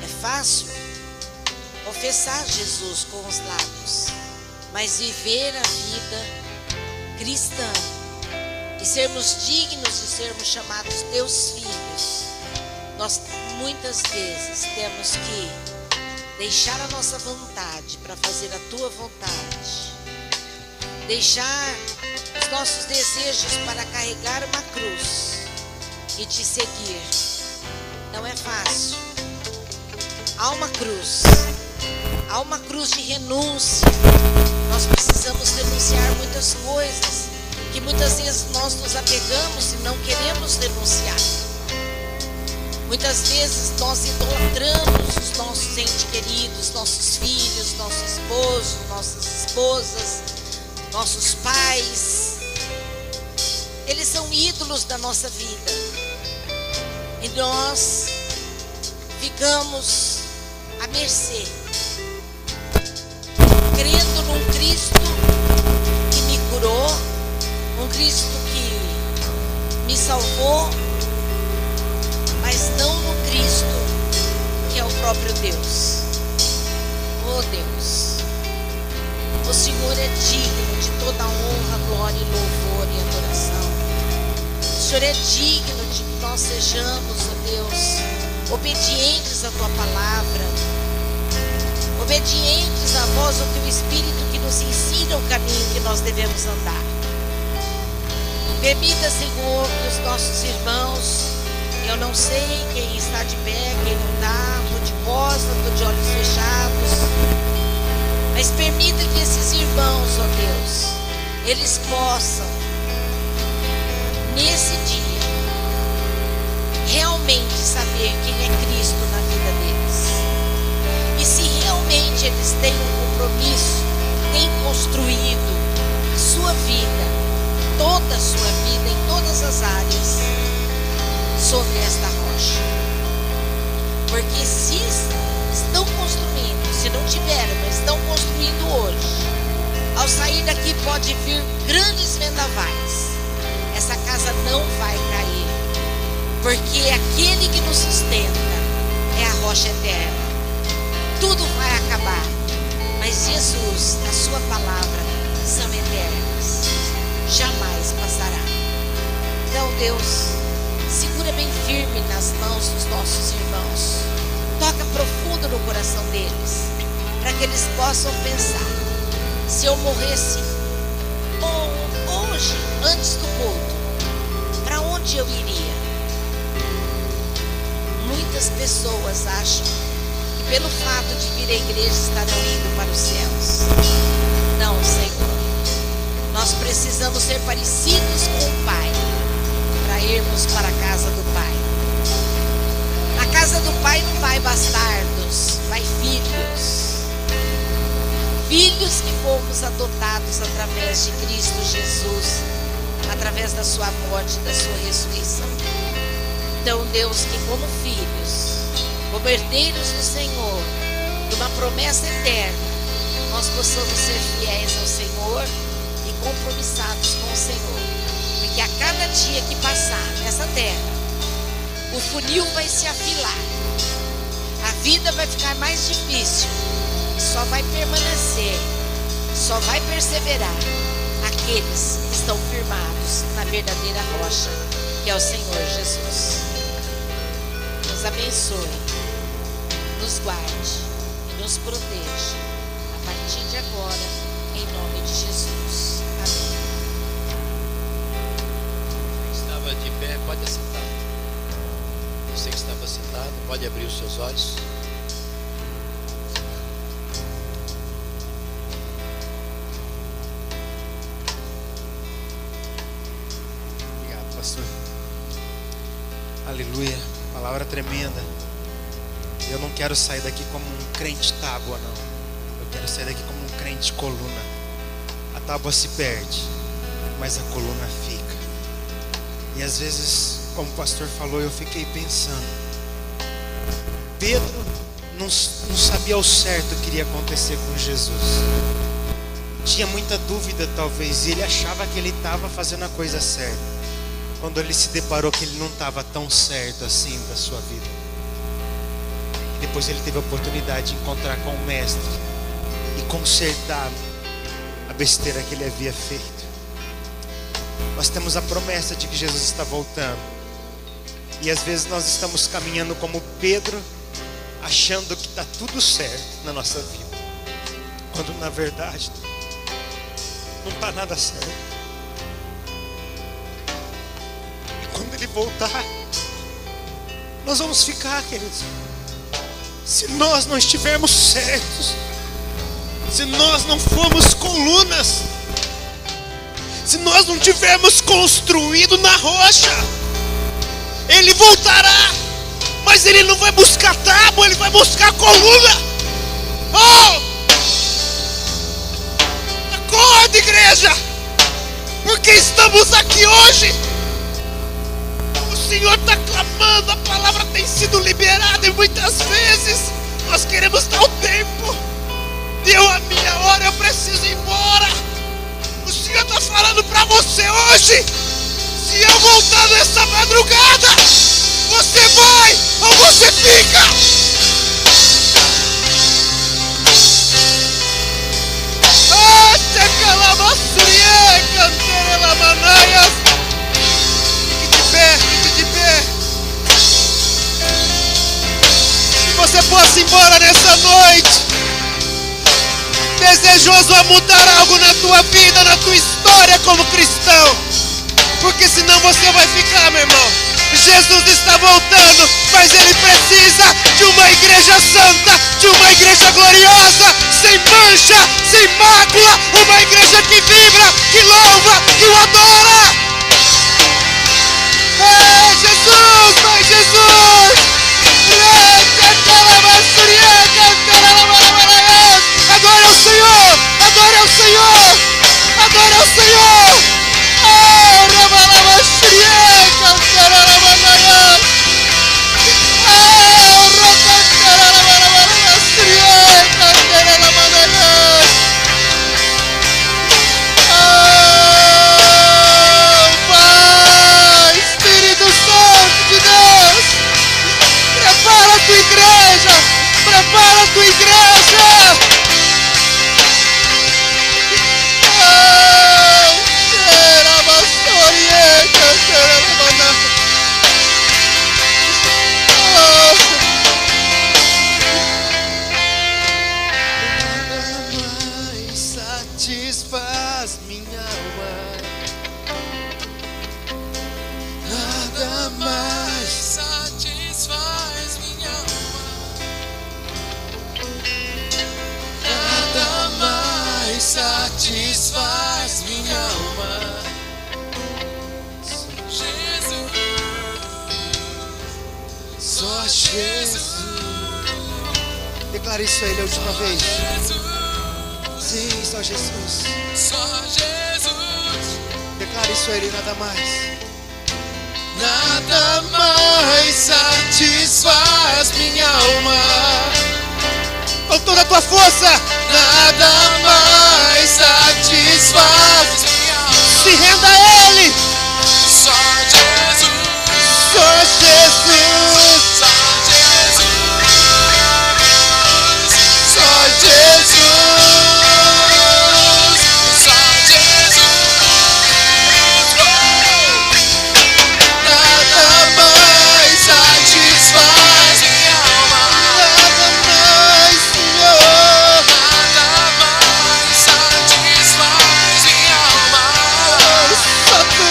Speaker 2: É fácil confessar Jesus com os lábios, mas viver a vida cristã e sermos dignos de sermos chamados teus filhos, nós muitas vezes temos que deixar a nossa vontade para fazer a tua vontade, deixar os nossos desejos para carregar uma cruz e te seguir. Não é fácil. Há uma cruz de renúncia. Nós precisamos renunciar muitas coisas que muitas vezes nós nos apegamos e não queremos renunciar. Muitas vezes nós idolatramos os nossos entes queridos, nossos filhos, nosso esposo, nossas esposas, nossos pais. Eles são ídolos da nossa vida. E nós ficamos à mercê, crendo num Cristo que me curou, um Cristo que me salvou, mas não no Cristo que é o próprio Deus. Oh Deus, o Senhor é digno de toda honra, glória e louvor e adoração. O Senhor é digno de que nós sejamos, oh Deus, obedientes à tua palavra, obedientes à voz do teu Espírito que nos ensina o caminho que nós devemos andar. Permita, Senhor, que os nossos irmãos, eu não sei quem está de pé, quem não está, estou de costas, estou de olhos fechados, mas permita que esses irmãos, ó Deus, eles possam, nesse dia, realmente saber quem é Cristo na vida deles. E se realmente eles têm um compromisso, têm construído a sua vida, toda a sua vida, em todas as áreas, sobre esta rocha. Porque se estão construindo, se não tiveram, mas estão construindo hoje, ao sair daqui pode vir grandes vendavais, essa casa não vai cair, porque aquele que nos sustenta é a rocha eterna. Tudo vai acabar, mas Jesus, a sua palavra, são eternas, jamais passará. Então Deus, segura bem firme nas mãos dos nossos irmãos, toca profundo no coração deles, para que eles possam pensar: se eu morresse hoje, antes do culto, para onde eu iria? Muitas pessoas acham que pelo fato de vir à igreja estarão indo para os céus. Não, Senhor. parecidos com o Pai, para irmos para a casa do Pai. Na casa do Pai não vai bastardos, vai filhos. Filhos que fomos adotados através de Cristo Jesus, através da sua morte e da sua ressurreição. Então Deus, que como filhos, como herdeiros do Senhor, de uma promessa eterna, nós possamos ser fiéis ao Senhor e compromissados com o Senhor. Porque a cada dia que passar nessa terra, o funil vai se afilar, a vida vai ficar mais difícil, e só vai permanecer, só vai perseverar aqueles que estão firmados na verdadeira rocha, que é o Senhor Jesus. Nos abençoe, nos guarde e nos proteja a partir de agora, em nome de Jesus. Amém.
Speaker 1: Quem estava de pé pode assentar. Você que estava sentado pode abrir os seus olhos.
Speaker 3: Obrigado, pastor. Aleluia, palavra tremenda. Eu não quero sair daqui como um crente tábua, não. Eu quero sair daqui como um crente coluna. A tábua se perde, mas a coluna fica. E às vezes, como o pastor falou, eu fiquei pensando. Pedro não sabia ao certo o que iria acontecer com Jesus. Tinha muita dúvida talvez, e ele achava que ele estava fazendo a coisa certa, quando ele se deparou que ele não estava tão certo assim da sua vida. E depois ele teve a oportunidade de encontrar com o mestre e consertar a besteira que ele havia feito. Nós temos a promessa de que Jesus está voltando, e às vezes nós estamos caminhando como Pedro, achando que está tudo certo na nossa vida, quando na verdade não está nada certo. E quando ele voltar, nós vamos ficar, queridos, se nós não estivermos certos, se nós não formos colunas, se nós não tivermos construído na rocha. Ele voltará, mas ele não vai buscar tábua, ele vai buscar coluna. Oh! Acorda, igreja, porque estamos aqui hoje. O Senhor está clamando, a palavra tem sido liberada, e muitas vezes nós queremos dar o tempo. Deu a minha hora, eu preciso ir embora. O Senhor está falando para você hoje: se eu voltar nessa madrugada, você vai ou você fica. Fique de pé. Se você fosse embora nessa noite, desejoso a mudar algo na tua vida, na tua história como cristão, porque senão você vai ficar, meu irmão. Jesus está voltando, mas Ele precisa de uma igreja santa, de uma igreja gloriosa, sem mancha, sem mácula, uma igreja que vibra, que louva, que o adora. Ei, Jesus, vai Jesus! Adore ao Senhor, adore ao Senhor, adore ao Senhor. Declare isso a Ele a última vez.
Speaker 4: Jesus,
Speaker 3: Sim, só Jesus.
Speaker 4: só Jesus.
Speaker 3: Declare isso a Ele, nada mais.
Speaker 4: Nada mais satisfaz minha alma.
Speaker 3: Com toda a tua força,
Speaker 4: Nada mais satisfaz minha alma.
Speaker 3: se renda a Ele.
Speaker 4: Só Jesus,
Speaker 3: Só Jesus.
Speaker 4: só Jesus, só Jesus, só Jesus. Nada mais satisfaz minha alma.
Speaker 3: Nada mais, Senhor.
Speaker 4: Nada mais satisfaz minha alma.
Speaker 3: Só Tu.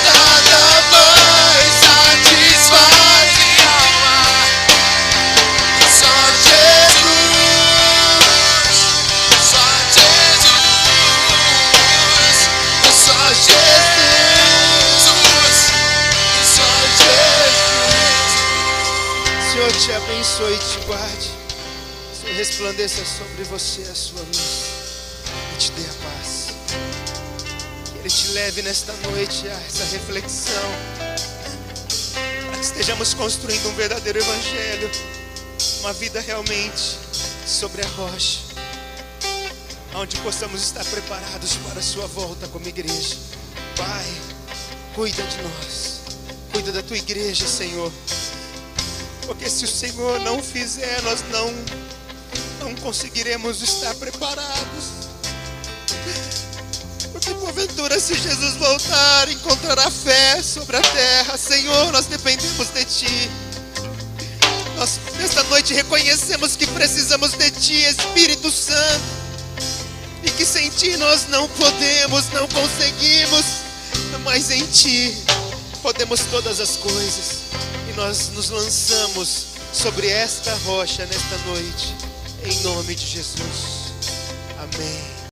Speaker 4: Nada mais satisfaz minha alma. Só Jesus, só Jesus, só Jesus, só Jesus.
Speaker 3: Senhor te abençoe e te guarde. Senhor resplandeça sobre você a sua luz e te dê a paz. Que Ele te leve nesta noite a essa reflexão, para que estejamos construindo um verdadeiro evangelho, uma vida realmente sobre a rocha, onde possamos estar preparados para a sua volta como igreja. Pai, cuida de nós, cuida da tua igreja, Senhor. Porque se o Senhor não fizer, nós não conseguiremos estar preparados. Porque porventura, se Jesus voltar, encontrará fé sobre a terra. Senhor, nós dependemos de Ti. Nós nesta noite reconhecemos que precisamos de Ti, Espírito Santo. E que sem Ti nós não podemos, não conseguimos. Mas em Ti podemos todas as coisas. E nós nos lançamos sobre esta rocha nesta noite, em nome de Jesus. Amém.